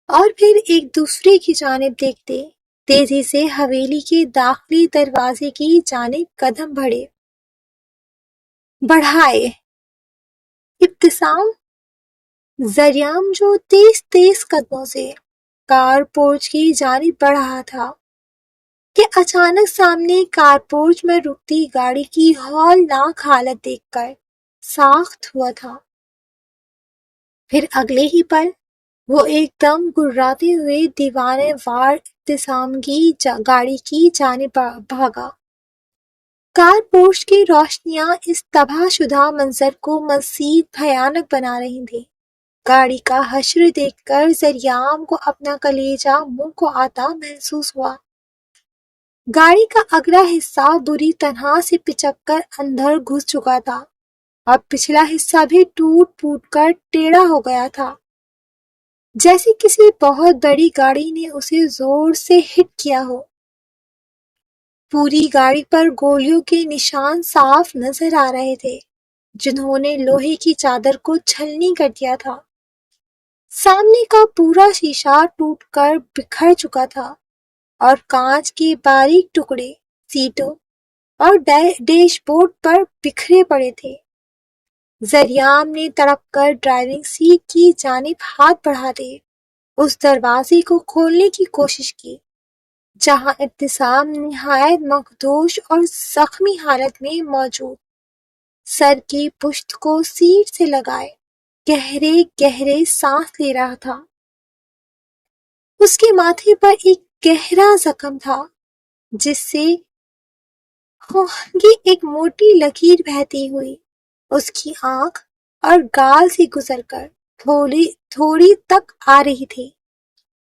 اور پھر ایک دوسرے کی جانب دیکھتے تیزی سے حویلی کے داخلی دروازے کی جانب قدم بڑھائے۔ ابتسام ذریعام جو تیز تیز قدموں سے کار پورچ کی جانب بڑھ رہا تھا کہ اچانک سامنے کار پورچ میں رکتی گاڑی کی ہولناک حالت دیکھ کر ساخت ہوا تھا۔ پھر اگلے ہی پل وہ ایک دم گراتے ہوئے دیوانے وار ابتسام کی گاڑی کی جانب بھاگا۔ کار پورچ کی روشنیاں اس تباہ شدہ منظر کو مزید بھیانک بنا رہی تھیں۔ گاڑی کا حشر دیکھ کر ذریعام کو اپنا کلیجہ منہ کو آتا محسوس ہوا۔ گاڑی کا اگلا حصہ بری طرح سے پچک کر اندر گھس چکا تھا اور پچھلا حصہ بھی ٹوٹ پھوٹ کر ٹیڑھا ہو گیا تھا، جیسے کسی بہت بڑی گاڑی نے اسے زور سے ہٹ کیا ہو۔ پوری گاڑی پر گولیوں کے نشان صاف نظر آ رہے تھے، جنہوں نے لوہے کی چادر کو چھلنی کر دیا تھا۔ سامنے کا پورا شیشہ ٹوٹ کر بکھر چکا تھا اور کانچ کے باریک ٹکڑے سیٹوں اور ڈیش بورڈ پر بکھرے پڑے تھے۔ ذریعام نے تڑپ کر ڈرائیونگ سیٹ کی جانب ہاتھ بڑھاتے اس دروازے کو کھولنے کی کوشش کی، جہاں ابتسام نہایت مخدوش اور زخمی حالت میں موجود سر کی پشت کو سیٹ سے لگائے گہرے گہرے سانس لے رہا تھا۔ اس کے ماتھے پر ایک گہرا زخم تھا جس سے خونگی ایک موٹی لکیر بہتی ہوئی اس کی آنکھ اور گال سے گزر کر تھوڑی تک آ رہی تھی۔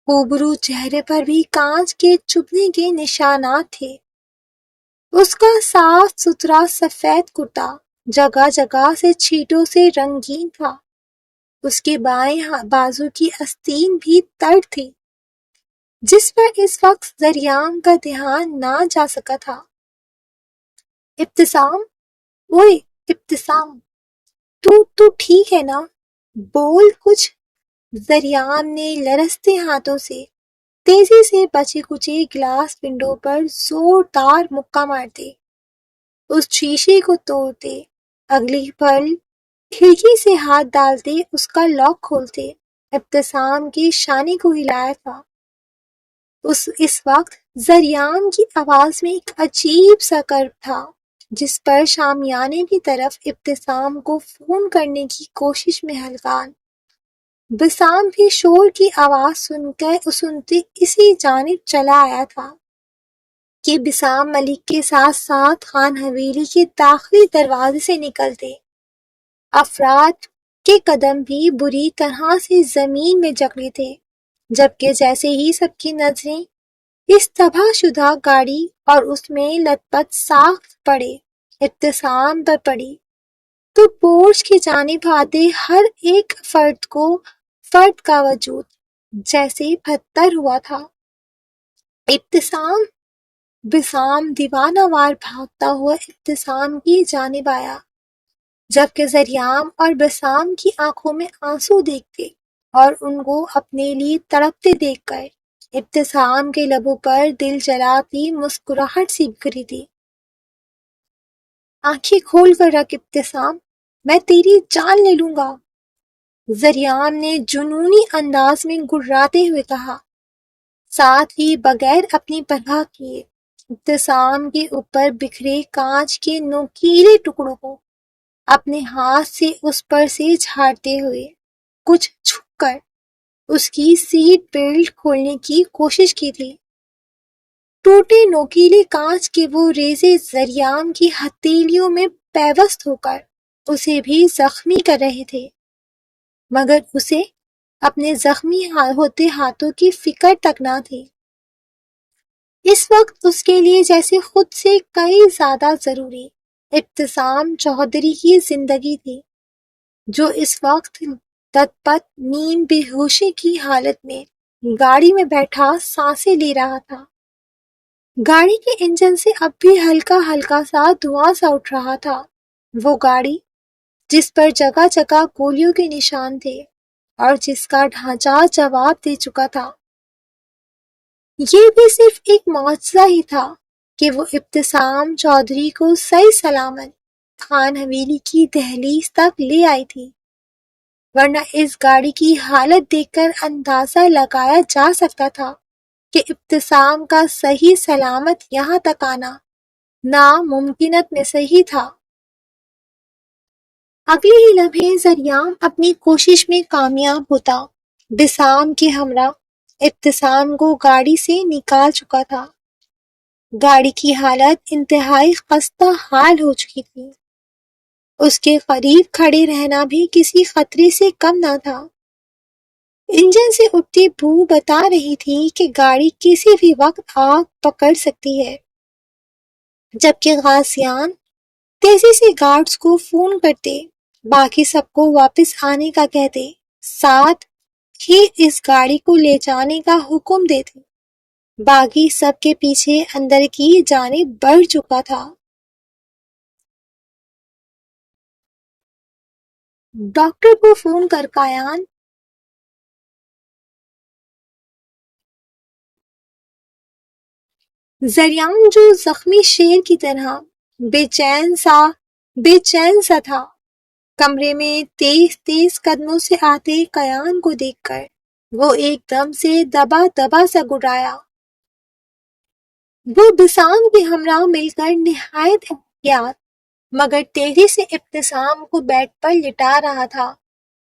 روبرو چہرے پر بھی کانچ کے چبھنے کے نشانات تھے۔ اس کا صاف ستھرا سفید کرتا جگہ جگہ سے چھیٹوں سے رنگین تھا۔ اس کے بائیں بازو کی آستین بھی تر تھی، جس پر اس وقت ذریعام کا دھیان نہ جا سکا تھا۔ ابتسام، اوئے ابتسام، تو ٹھیک ہے نا؟ بول کچھ۔ ذریعام نے لرزتے ہاتھوں سے تیزی سے بچے کچے گلاس ونڈو پر زوردار مکہ مارتے اس شیشے کو توڑتے، اگلی پل کھڑکی سے ہاتھ ڈالتے اس کا لاک کھولتے ابتسام کے شانے کو ہلایا تھا۔ اس وقت ذریعام کی آواز میں ایک عجیب سا کرب تھا جس پر شامیانے کی طرف ابتسام کو فون کرنے کی کوشش میں ہلکان بسام بھی شور کی آواز سنتے اسی جانب چلا آیا تھا کہ بسام ملک کے ساتھ ساتھ خان حویلی کے داخلی دروازے سے نکلتے افراد کے قدم بھی بری طرح سے زمین میں جکڑے تھے، جبکہ جیسے ہی سب کی نظریں اس تباہ شدہ گاڑی اور اس میں لت پت ساخت پڑے ابتسام پر پڑی تو پورچ کی جانب آتے ہر ایک فرد کا وجود جیسے پتھر ہوا تھا۔ بسام دیوانہ وار بھاگتا ہوا ابتسام کی جانب آیا، جبکہ ذریعام اور بسام کی آنکھوں میں آنسو دیکھتے اور ان کو اپنے لیے تڑپتے دیکھ کر ابتسام کے لبوں پر دل جلاتی مسکراہٹ سی بکھری تھی۔ آنکھیں کھول کر رکھ ابتسام، میں تیری جان لے لوں گا، ذریعام نے جنونی انداز میں گراتے ہوئے کہا، ساتھ ہی بغیر اپنی پرواہ کیے ابتسام کے اوپر بکھرے کانچ کے نوکیلے ٹکڑوں کو اپنے ہاتھ سے اس پر سے جھاڑتے ہوئے کچھ چھپ کر اس کی سیٹ بیلٹ کھولنے کی کوشش کی تھی۔ ٹوٹے نوکیلے کانچ کے وہ ریزے ذریعام کی ہتھیلیوں میں پیوست ہو کر اسے بھی زخمی کر رہے تھے، مگر اسے اپنے زخمی ہوتے ہاتھوں کی فکر تک نہ تھی۔ اس وقت اس کے لیے جیسے خود سے کئی زیادہ ضروری ابتسام چودھری کی زندگی تھی، جو اس وقت دت نیم بے ہوشی کی حالت میں گاڑی میں بیٹھا سانسیں لے رہا تھا۔ گاڑی کے انجن سے اب بھی ہلکا ہلکا سا دھواں سا اٹھ رہا تھا، وہ گاڑی جس پر جگہ جگہ گولیوں کے نشان تھے اور جس کا ڈھانچہ جواب دے چکا تھا۔ یہ بھی صرف ایک معجزہ ہی تھا کہ وہ ابتسام چودھری کو صحیح سلامت خان حویلی کی دہلیز تک لے آئی تھی، ورنہ اس گاڑی کی حالت دیکھ کر اندازہ لگایا جا سکتا تھا کہ ابتسام کا صحیح سلامت یہاں تک آنا ناممکنت میں سے ہی تھا۔ اگلے ہی لمحے ذریعام اپنی کوشش میں کامیاب ہوتا بسام کے ہمراہ ابتسام کو گاڑی سے نکال چکا تھا۔ گاڑی کی حالت انتہائی خستہ حال ہو چکی تھی، اس کے قریب کھڑے رہنا بھی کسی خطرے سے کم نہ تھا۔ انجن سے اٹھتی بو بتا رہی تھی کہ گاڑی کسی بھی وقت آگ پکڑ سکتی ہے، جبکہ غازیان تیزی سے گارڈز کو فون کرتے، باقی سب کو واپس آنے کا کہتے، ساتھ ہی اس گاڑی کو لے جانے کا حکم دیتے۔ باغی سب کے پیچھے اندر کی جانب بڑھ چکا تھا۔ ڈاکٹر کو فون کر کایان ذریعام جو زخمی شیر کی طرح بے چین سا تھا، کمرے میں تیز تیز قدموں سے آتے کایان کو دیکھ کر وہ ایک دم سے دبا دبا سا گڑایا۔ وہ بسام کے ہمراہ مل کر نہایت احتیاط مگر تیزی سے ابتسام کو بیڈ پر لٹا رہا تھا،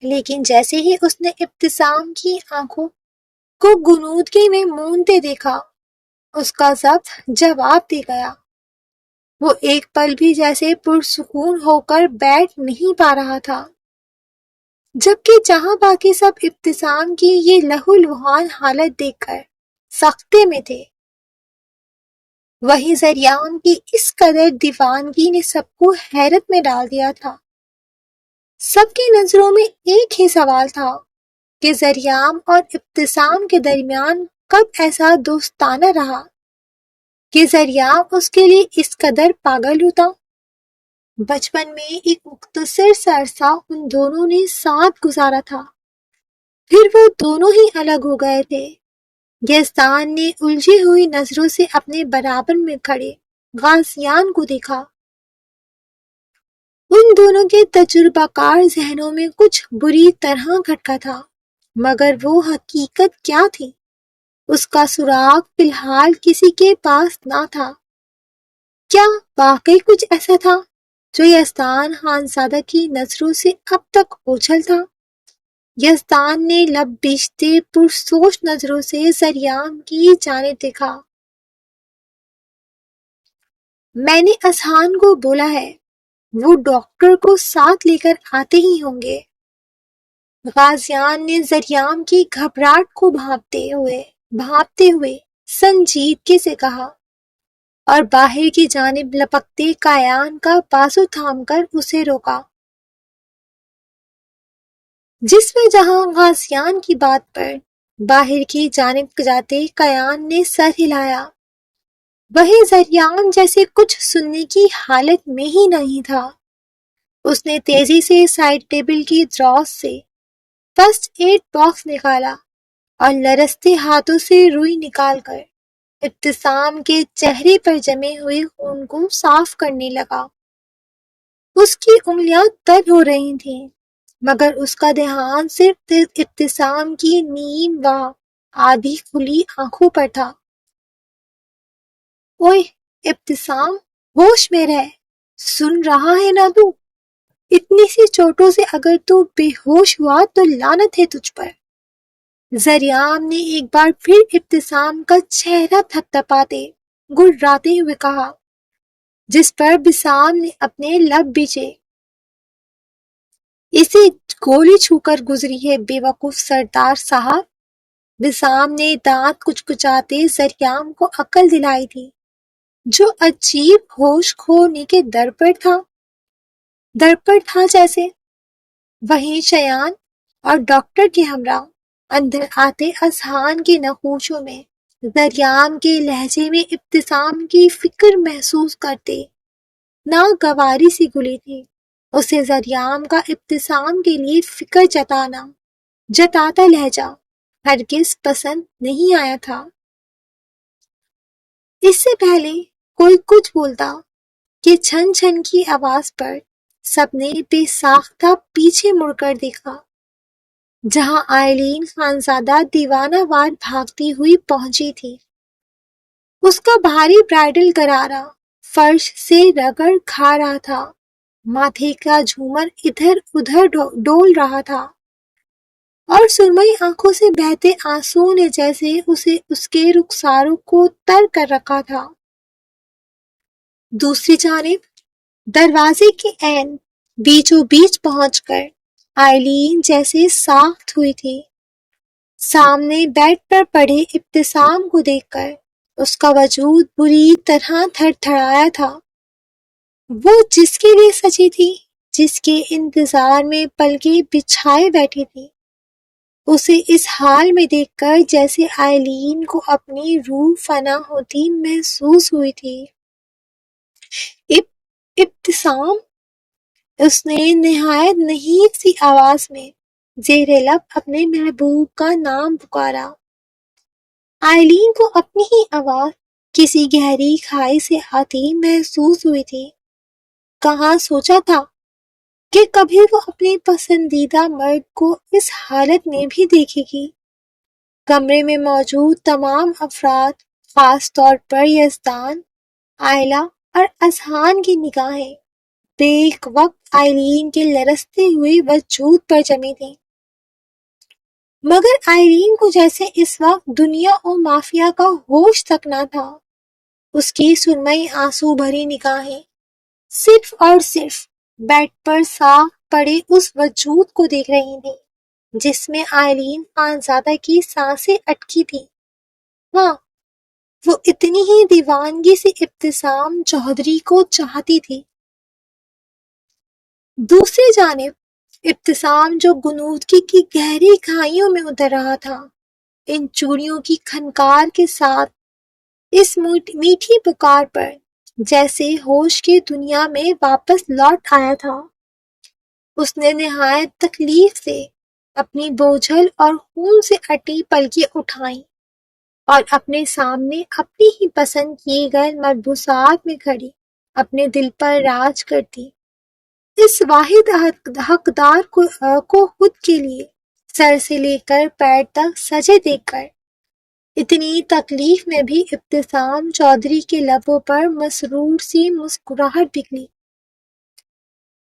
لیکن جیسے ہی اس نے ابتسام کی آنکھوں کو غنودگی میں مونتے دیکھا، اس کا ضبط جواب دے گیا۔ وہ ایک پل بھی جیسے پرسکون ہو کر بیٹھ نہیں پا رہا تھا، جبکہ جہاں باقی سب ابتسام کی یہ لہو لہان حالت دیکھ کر سختے میں تھے، وہیں ذریعام کی اس قدر دیوانگی نے سب کو حیرت میں ڈال دیا تھا۔ سب کی نظروں میں ایک ہی سوال تھا کہ ذریعام اور ابتسام کے درمیان کب ایسا دوستانہ رہا کہ ذریعام اس کے لیے اس قدر پاگل ہوتا۔ بچپن میں ایک مختصر سا عرصہ ان دونوں نے ساتھ گزارا تھا، پھر وہ دونوں ہی الگ ہو گئے تھے۔ یزدان نے الجھی ہوئی نظروں سے اپنے برابر میں کھڑے غازیان کو دیکھا۔ ان دونوں کے تجربہ کار ذہنوں میں کچھ بری طرح کھٹکا تھا، مگر وہ حقیقت کیا تھی، اس کا سراغ فی الحال کسی کے پاس نہ تھا۔ کیا واقعی کچھ ایسا تھا جو یزدان خانزادہ کی نظروں سے اب تک اوجھل تھا؟ یزدان نے لب بیچتے پرسوچ نظروں سے ذریعام کی جانب دیکھا۔ میں نے اذہان کو بولا ہے، وہ ڈاکٹر کو ساتھ لے کر آتے ہی ہوں گے۔ غازیان نے ذریعام کی گھبراہٹ کو بھانپتے ہوئے سنجیدگی سے کہا اور باہر کی جانب لپکتے کایان کا بازو تھام کر اسے روکا، جس میں جہاں غازیان کی بات پر باہر کی جانب جاتے کایان نے سر ہلایا، وہی ذریعام جیسے کچھ سننے کی حالت میں ہی نہیں تھا۔ اس نے تیزی سے سائیڈ ٹیبل کی دراز سے فرسٹ ایڈ باکس نکالا اور لرزتے ہاتھوں سے روئی نکال کر ابتسام کے چہرے پر جمے ہوئے خون کو صاف کرنے لگا۔ اس کی انگلیاں تر ہو رہی تھیں، مگر اس کا دھیان صرف ابتسام کی نیم و آدھی کھلی آنکھوں پر تھا۔ اوئے ابتسام، ہوش میں رہ، سن رہا ہے نا تو؟ اتنی سی چوٹوں سے اگر تو بے ہوش ہوا تو لعنت ہے تجھ پر۔ زریام نے ایک بار پھر ابتسام کا چہرہ تھپتھپاتے گڑراتے ہوئے کہا، جس پر بسام نے اپنے لب بیچے، اسے گولی چھو کر گزری ہے بے وقوف سردار صاحب۔ بسام نے دانت کچکچاتے زریام کو عقل دلائی تھی، جو عجیب ہوش کھونے کے در پر تھا جیسے۔ وہیں شیان اور ڈاکٹر کے ہمراہ اندر آتے اذہان کے نقوشوں میں زریام کے لہجے میں ابتسام کی فکر محسوس کرتے ناگواری سی گلی تھی۔ اسے زریام کا ابتسام کے لیے فکر جتاتا لہجہ ہرگز پسند نہیں آیا تھا۔ اس سے پہلے کوئی کچھ بولتا کہ چھن چھن کی آواز پر سب نے بے ساختہ پیچھے مڑ کر دیکھا، جہاں آئلین خانزادہ دیوانہ وار بھاگتی ہوئی پہنچی تھی۔ اس کا بھاری برائڈل گرارا فرش سے رگڑ کھا رہا تھا، ماتھے کا جھومر ادھر ادھر ڈول رہا تھا، اور سرمئی آنکھوں سے بہتے آنسوؤں نے جیسے اس کے رخساروں کو تر کر رکھا تھا۔ دوسری جانب دروازے کے عین بیچوں بیچ پہنچ کر آئلین جیسے ساخت ہوئی تھی۔ سامنے بیڈ پر پڑے ابتسام کو دیکھ کر اس کا وجود بری طرح تھر تھرایا تھا۔ وہ جس کے لیے سجی تھی، جس کے انتظار میں پلکیں بچھائے بیٹھی تھی، اسے اس حال میں دیکھ کر جیسے آئلین کو اپنی روح فنا ہوتی محسوس ہوئی تھی۔ ابتسام، اس نے نہایت نحیف سی آواز میں زیر لب اپنے محبوب کا نام پکارا۔ آئلین کو اپنی ہی آواز کسی گہری کھائی سے آتی محسوس ہوئی تھی۔ کہاں سوچا تھا کہ کبھی وہ اپنے پسندیدہ مرد کو اس حالت میں بھی دیکھے گی۔ کمرے میں موجود تمام افراد، خاص طور پر یزدان، آئلہ اور اذہان کی نگاہیں بیک وقت آئلین کے لرزتے ہوئے وجود پر جمی تھیں، مگر آئلین کو جیسے اس وقت دنیا و مافیا کا ہوش تک نہ تھا۔ اس کی سرمئی آنسو بھری نگاہیں صرف اور صرف بیڈ پر صاف پڑے اس وجود کو دیکھ رہی تھیں، جس میں آئلین خانزادہ کی سانسیں اٹکی تھیں۔ ہاں، وہ اتنی ہی دیوانگی سے ابتسام چودھری کو چاہتی تھی۔ دوسری جانب ابتسام جو غنودگی کی گہری کھائیوں میں اتر رہا تھا، ان چوڑیوں کی کھنکار کے ساتھ اس میٹھی پکار پر جیسے ہوش کی دنیا میں واپس لوٹ آیا تھا۔ اس نے نہایت تکلیف سے اپنی بوجھل اور خون سے اٹی پلکیں اٹھائیں اور اپنے سامنے اپنی ہی پسند کیے گئے ملبوسات میں کھڑی اپنے دل پر راج کرتی اس واحد حقدار کو خود کے لیے سر سے لے کر پیر تک سجے دیکھ کر اتنی تکلیف میں بھی ابتسام چودھری کے لبوں پر مسرور سی مسکراہٹ نکلی۔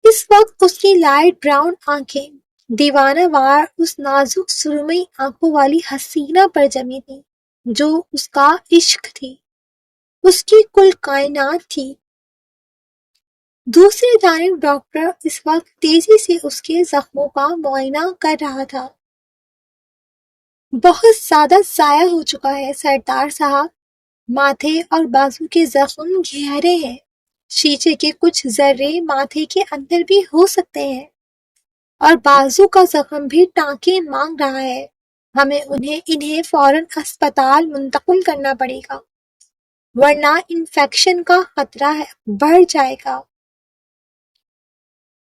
اس وقت اس کی لائٹ براؤن آنکھیں دیوانہ وار اس نازک سرمئی آنکھوں والی حسینہ پر جمی تھیں، جو اس کا عشق تھی، اس کی کل کائنات تھی۔ دوسری جانب ڈاکٹر اس وقت تیزی سے اس کے زخموں کا معائنہ کر رہا تھا۔ بہت زیادہ ضائع ہو چکا ہے سردار صاحب، ماتھے اور بازو کے زخم گہرے ہیں، شیشے کے کچھ ذرے ماتھے کے اندر بھی ہو سکتے ہیں، اور بازو کا زخم بھی ٹانکے مانگ رہا ہے۔ ہمیں انہیں فوراً اسپتال منتقل کرنا پڑے گا، ورنہ انفیکشن کا خطرہ بڑھ جائے گا۔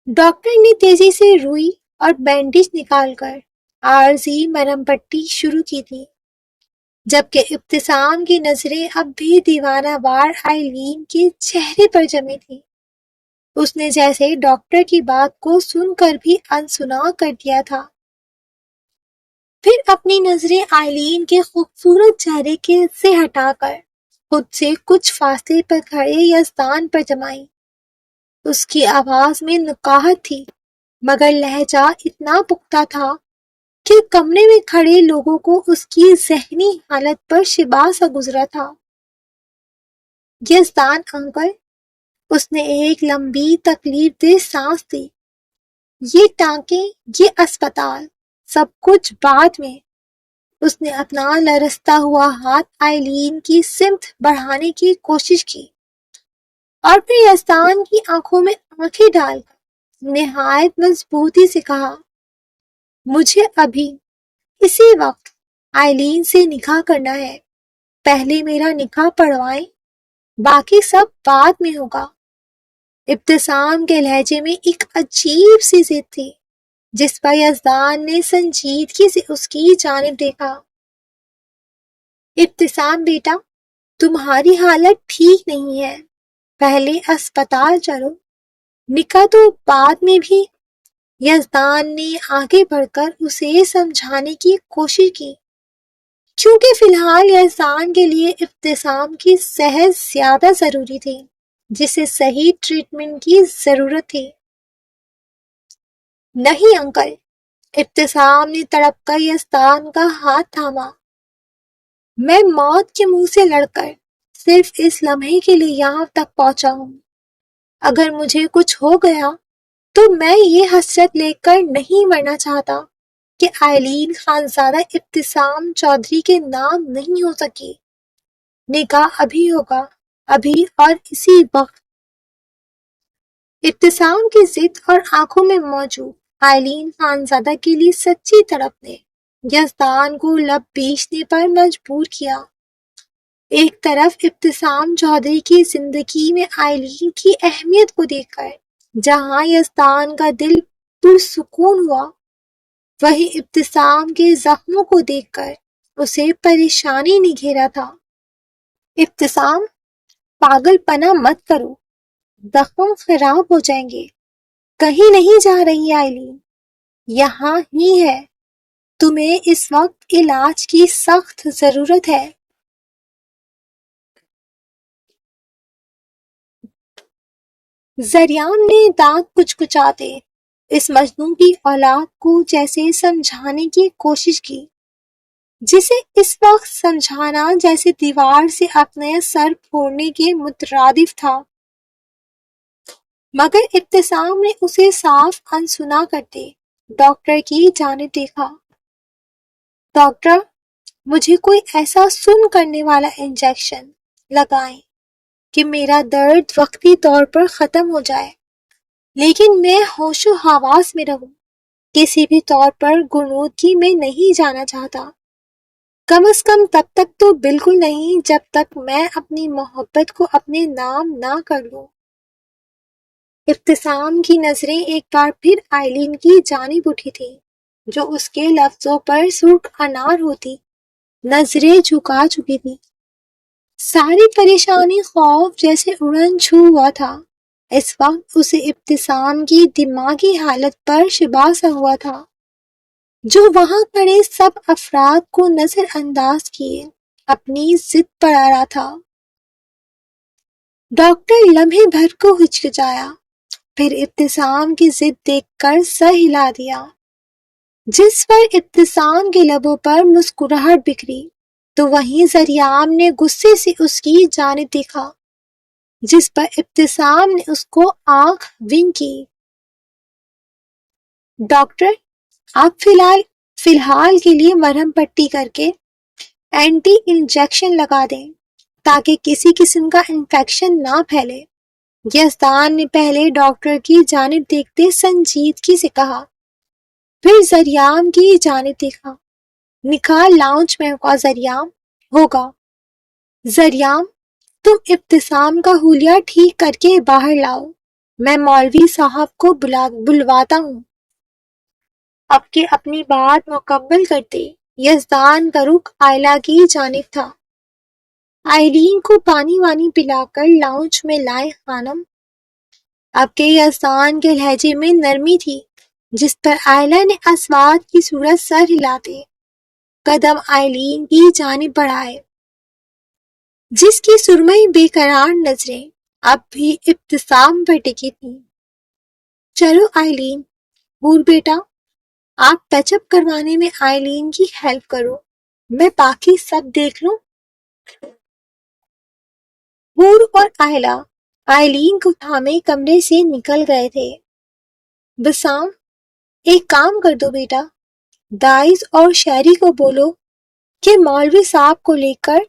ڈاکٹر نے تیزی سے روئی اور بینڈیج نکال کر عارضی مرہم پٹی شروع کی تھی، جبکہ ابتسام کی نظریں اب بھی دیوانہ وار آئلین کے چہرے پر جمی تھی۔ اس نے جیسے ڈاکٹر کی بات کو سن کر بھی انسنا کر دیا تھا۔ پھر اپنی نظریں آئلین کے خوبصورت چہرے سے ہٹا کر خود سے کچھ فاصلے پر کھڑے یزدان پر جمائی۔ اس کی آواز میں نکاہت تھی، مگر لہجہ اتنا پختہ تھا کہ کمرے میں کھڑے لوگوں کو اس کی ذہنی حالت پر شبا سا گزرا تھا۔ یزدان انکل، اس نے ایک لمبی تکلیف دہ سانس دی، یہ ٹانکے، یہ اسپتال، سب کچھ بعد میں۔ اس نے اپنا لرزتا ہوا ہاتھ آئلین کی سمت بڑھانے کی کوشش کی اور پھر یزدان کی آنکھوں میں آنکھیں ڈال کر نہایت مضبوطی سے کہا، مجھے ابھی اسی وقت آئلین سے نکاح کرنا ہے، پہلے میرا نکاح پڑھوائیں، باقی سب بعد میں ہوگا۔ ابتسام کے لہجے میں ایک عجیب سی ضد تھی، جس پر یزدان نے سنجیدگی سے اس کی جانب دیکھا۔ ابتسام بیٹا، تمہاری حالت ٹھیک نہیں ہے، پہلے اسپتال چلو، نکاح تو بعد میں بھی۔ یزدان نے آگے بڑھ کر اسے سمجھانے کی کوشش کی، کیونکہ فی الحال یزدان کے لیے ابتسام کی صحت زیادہ ضروری تھی، جسے صحیح ٹریٹمنٹ کی ضرورت تھی۔ نہیں انکل، ابتسام نے تڑپ کر یزدان کا ہاتھ تھاما، میں موت کے منہ سے لڑ کر صرف اس لمحے کے لیے یہاں تک پہنچا ہوں۔ اگر مجھے کچھ ہو گیا تو میں یہ حسرت لے کر نہیں مرنا چاہتا کہ آئلین خانزادہ ابتسام چودھری کے نام نہیں ہو سکی۔ نکاح ابھی ہوگا، ابھی اور اسی وقت۔ ابتسام کی ضد اور آنکھوں میں موجود آئلین خانزادہ کے لیے سچی تڑپ نے یزدان کو لب بیچنے پر مجبور کیا۔ ایک طرف ابتسام چودھری کی زندگی میں آئلین کی اہمیت کو دیکھ کر جہاں یزدان کا دل پرسکون ہوا، وہیں ابتسام کے زخموں کو دیکھ کر اسے پریشانی نے گھیرا تھا۔ ابتسام، پاگل پنا مت کرو، زخم خراب ہو جائیں گے، کہیں نہیں جا رہی آئلین، یہاں ہی ہے، تمہیں اس وقت علاج کی سخت ضرورت ہے۔ زریان نے دانت کچکچاتے اس مجنون کی اولاد کو جیسے سمجھانے کی کوشش کی، جسے اس وقت سمجھانا جیسے دیوار سے اپنے سر پھوڑنے کے مترادف تھا، مگر ابتسام نے اسے صاف انسنا کرتے ڈاکٹر کی جانب دیکھا۔ ڈاکٹر، مجھے کوئی ایسا سن کرنے والا انجیکشن لگائیں کہ میرا درد وقتی طور پر ختم ہو جائے، لیکن میں ہوش و حواس میں رہوں، کسی بھی طور پر غنودگی میں نہیں جانا چاہتا، کم از کم تب تک تو بالکل نہیں جب تک میں اپنی محبت کو اپنے نام نہ کر لوں۔ ابتسام کی نظریں ایک بار پھر آئلین کی جانب اٹھی تھی، جو اس کے لفظوں پر سرخ انار ہوتی نظریں جھکا چکی تھی۔ ساری پریشانی خوف جیسے اڑن چھو ہوا تھا، اس وقت اسے ابتسام کی دماغی حالت پر شبا سا ہوا تھا، جو وہاں کھڑے سب افراد کو نظر انداز کیے اپنی ضد پر آ رہا تھا۔ ڈاکٹر لمحے بھر کو ہچکچایا، پھر ابتسام کی ضد دیکھ کر سر ہلا دیا، جس پر ابتسام کے لبوں پر مسکراہٹ بکھری، تو وہیں زریام نے غصے سے اس کی جانب دیکھا، جس پر ابتسام نے اس کو آنکھ ونک کی۔ ڈاکٹر، آپ فی الحال کے لیے مرہم پٹی کر کے اینٹی انجیکشن لگا دیں تاکہ کسی قسم کا انفیکشن نہ پھیلے، یزدان نے پہلے ڈاکٹر کی جانب دیکھتے سنجیدگی سے کہا، پھر زریام کی جانب دیکھا۔ نکاح لاؤنج میں ہوگا۔ زریام، تم ابتسام کا حلیہ ٹھیک کر کے باہر لاؤ، میں مولوی صاحب کو بلواتا ہوں۔ اب کہ اپنی بات مکمل کرتے یزدان کا رخ آئلہ کی جانب تھا۔ آئلین کو پانی وانی پلا کر لاؤنج میں لائے خانم، اب کے یزدان کے لہجے میں نرمی تھی، جس پر آئلہ نے اسوات کی صورت سر ہلاتے قدم آئلین کی جانب بڑھائے، جس کی سرمئی بے قرار نظریں اب بھی ابتسام پر ٹکی تھیں۔ چلو آئلین، حور بیٹا، آپ ٹچ اپ کروانے میں آئلین کی ہیلپ کرو، میں باقی سب دیکھ لوں۔ حور اور آئلہ آئلین کو تھامے کمرے سے نکل گئے تھے۔ بسام، ایک کام کر دو بیٹا، دائز اور شہری کو بولو کہ مولوی صاحب کو لے کر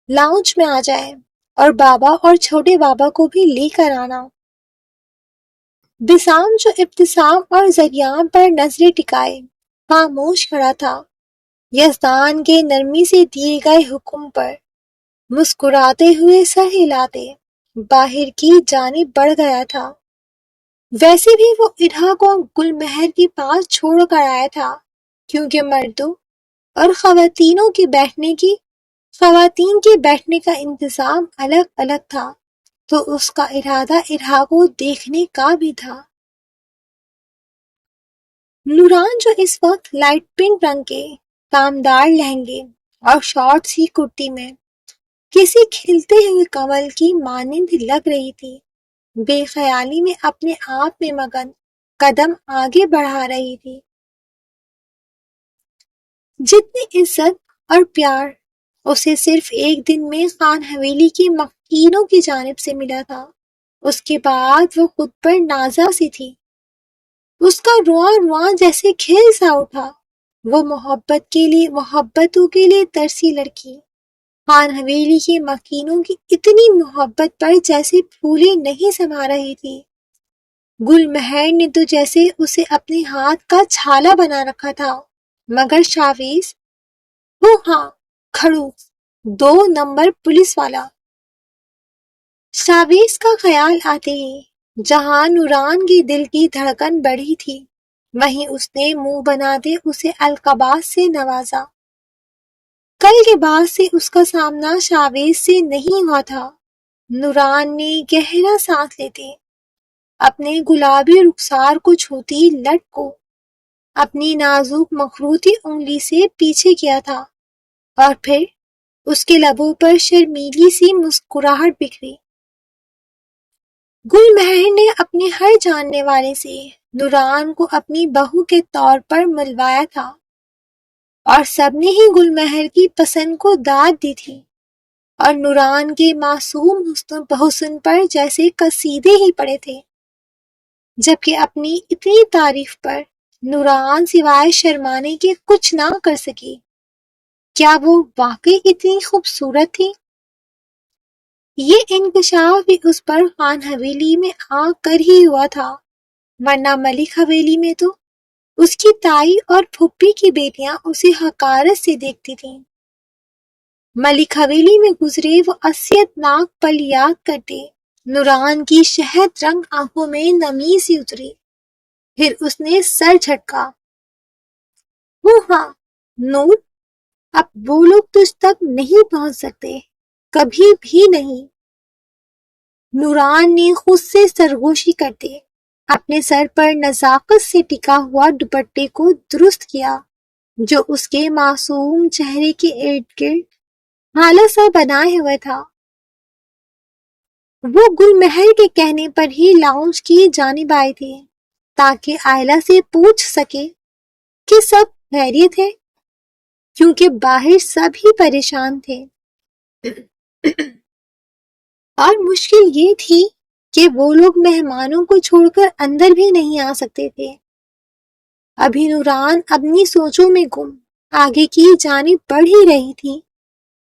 لاؤنج میں آ جائے، اور بابا اور چھوٹے بابا کو بھی لے کر آنا۔ بسام، جو ابتسام اور زریان پر نظریں ٹکائے خاموش کھڑا تھا، یزدان کے نرمی سے دیے گئے حکم پر مسکراتے ہوئے سر ہلاتے باہر کی جانب بڑھ گیا تھا۔ ویسے بھی وہ ادھا کو گل مہر کے پاس چھوڑ کر آیا تھا، کیونکہ مردوں اور خواتین کے بیٹھنے کا انتظام الگ الگ تھا، تو اس کا ارادہ ادھا کو دیکھنے کا بھی تھا۔ نوران، جو اس وقت لائٹ پنک رنگ کے کامدار لہنگے اور شارٹ سی کرتی میں کسی کھلتے ہوئے کمل کی مانند لگ رہی تھی، بے خیالی میں اپنے آپ میں مگن قدم آگے بڑھا رہی تھی۔ جتنی عزت اور پیار اسے صرف ایک دن میں خان حویلی کی مکینوں کی جانب سے ملا تھا، اس کے بعد وہ خود پر نازا سی تھی۔ اس کا رواں رواں جیسے کھل سا اٹھا۔ وہ محبتوں کے لیے ترسی لڑکی خان حویلی کے مکینوں کی اتنی محبت پر جیسے پھولے نہیں سما رہی تھی۔ گل مہر نے تو جیسے اسے اپنے ہاتھ کا چھالا بنا رکھا تھا، مگر شاویز، وہ ہاں، کھڑوس 2 نمبر پولیس والا۔ شاویز کا خیال آتے ہی جہاں نوران کی دل کی دھڑکن بڑھی تھی، وہیں اس نے منہ بناتے اسے القابات سے نوازا۔ کل کے بعد سے اس کا سامنا شاویز سے نہیں ہوا تھا۔ نوران نے گہرا سانس لیتے اپنے گلابی رخسار کو چھوتی لٹ کو اپنی نازک مخروطی انگلی سے پیچھے کیا تھا، اور پھر اس کے لبوں پر شرمیلی سی مسکراہٹ بکھری۔ گل مہر نے اپنے ہر جاننے والے سے نوران کو اپنی بہو کے طور پر ملوایا تھا، اور سب نے ہی گل مہر کی پسند کو داد دی تھی، اور نوران کے معصوم حسن پر جیسے قصیدے ہی پڑے تھے، جبکہ اپنی اتنی تعریف پر نوران سوائے شرمانے کے کچھ نہ کر سکی۔ کیا وہ واقعی اتنی خوبصورت تھی؟ یہ انکشاف بھی اس پر خان حویلی میں آ کر ہی ہوا تھا، ورنہ ملک حویلی میں تو اس کی تائی اور پھپھی کی بیٹیاں اسے حقارت سے دیکھتی تھیں۔ ملک حویلی میں گزرے وہ عصیت ناک پل یاد کرتے نوران کی شہد رنگ آنکھوں میں نمی سی اتری۔ پھر اس نے سر جھٹکا۔ ہاں نور، اب وہ لوگ تجھ تک نہیں پہنچ سکتے، کبھی بھی نہیں۔ نوران نے خود سے سرگوشی کرتے اپنے سر پر نزاکت سے ٹکا ہوا دوپٹے کو درست کیا، جو اس کے معصوم چہرے کے ارد گرد ہالہ سا بنائے ہوئے تھا۔ وہ گل مہر کے کہنے پر ہی لاؤنج کی جانب آئے تھے، تاکہ آئلہ سے پوچھ سکے کہ سب خیریت ہے، کیونکہ باہر سب ہی پریشان تھے۔ اور مشکل یہ تھی کہ وہ لوگ مہمانوں کو چھوڑ کر اندر بھی نہیں آ سکتے تھے۔ ابھی نوران اپنی سوچوں میں گم آگے کی جانب بڑھ ہی رہی تھی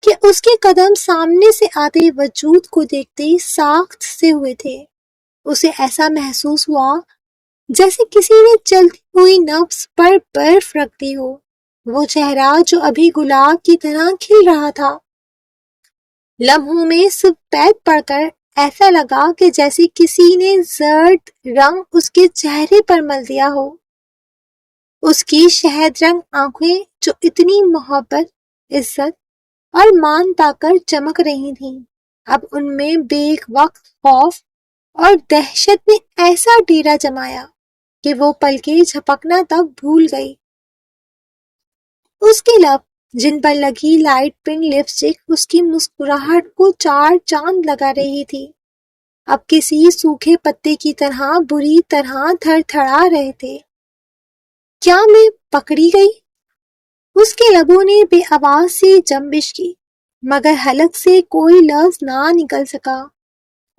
کہ اس کے قدم سامنے سے آتے وجود کو دیکھتے ساخت سے ہوئے تھے۔ اسے ایسا محسوس ہوا جیسے کسی نے چلتی ہوئی نبض پر برف رکھ دی ہو۔ وہ چہرہ جو ابھی گلاب کی طرح کھل رہا تھا، لمحوں میں سفید پڑ کر ایسا لگا کہ جیسے کسی نے زرد رنگ اس کے چہرے پر مل دیا ہو۔ اس کی شہد رنگ آنکھیں جو اتنی محبت، عزت اور مان پا کر چمک رہی تھیں، اب ان میں بیک وقت خوف اور دہشت نے ایسا ڈیرا جمایا کہ وہ پلکیں جھپکنا تک بھول گئی۔ اس کے لب جن پر لگی لائٹ پنک لپسٹک اس کی مسکراہٹ کو 4 چاند لگا رہی تھی، اب کسی سوکھے پتے کی طرح بری طرح تھر تھڑا رہے تھے۔ کیا میں پکڑی گئی؟ اس کے لبوں نے بے آواز سے جنبش کی، مگر حلق سے کوئی لفظ نہ نکل سکا۔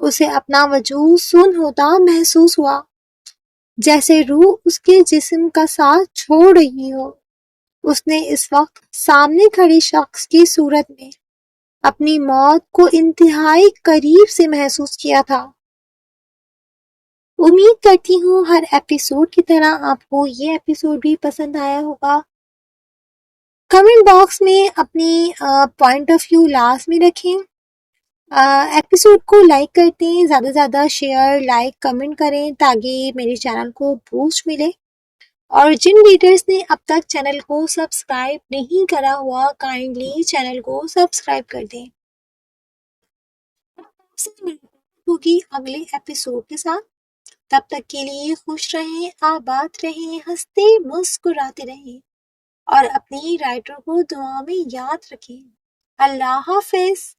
اسے اپنا وجود سن ہوتا محسوس ہوا، جیسے روح اس کے جسم کا ساتھ چھوڑ رہی ہو۔ اس نے اس وقت سامنے کھڑے شخص کی صورت میں اپنی موت کو انتہائی قریب سے محسوس کیا تھا۔ امید کرتی ہوں ہر ایپیسوڈ کی طرح آپ کو یہ ایپیسوڈ بھی پسند آیا ہوگا۔ کمنٹ باکس میں اپنی پوائنٹ آف ویو لاسٹ میں رکھیں۔ ایپیسوڈ کو لائک کرتے ہیں، زیادہ سے زیادہ شیئر لائک کمنٹ کریں تاکہ میرے چینل کو بوسٹ ملے، اور جن ریڈرز نے اب تک چینل کو سبسکرائب نہیں کرا ہوا کائنڈلی چینل کو سبسکرائب کر دیں۔ ہوگی اگلے ایپیسوڈ کے ساتھ، تب تک کے لیے خوش رہیں، آباد رہیں، ہنستے مسکراتے رہیں اور اپنی رائٹر کو دعا میں یاد رکھیں۔ اللہ حافظ۔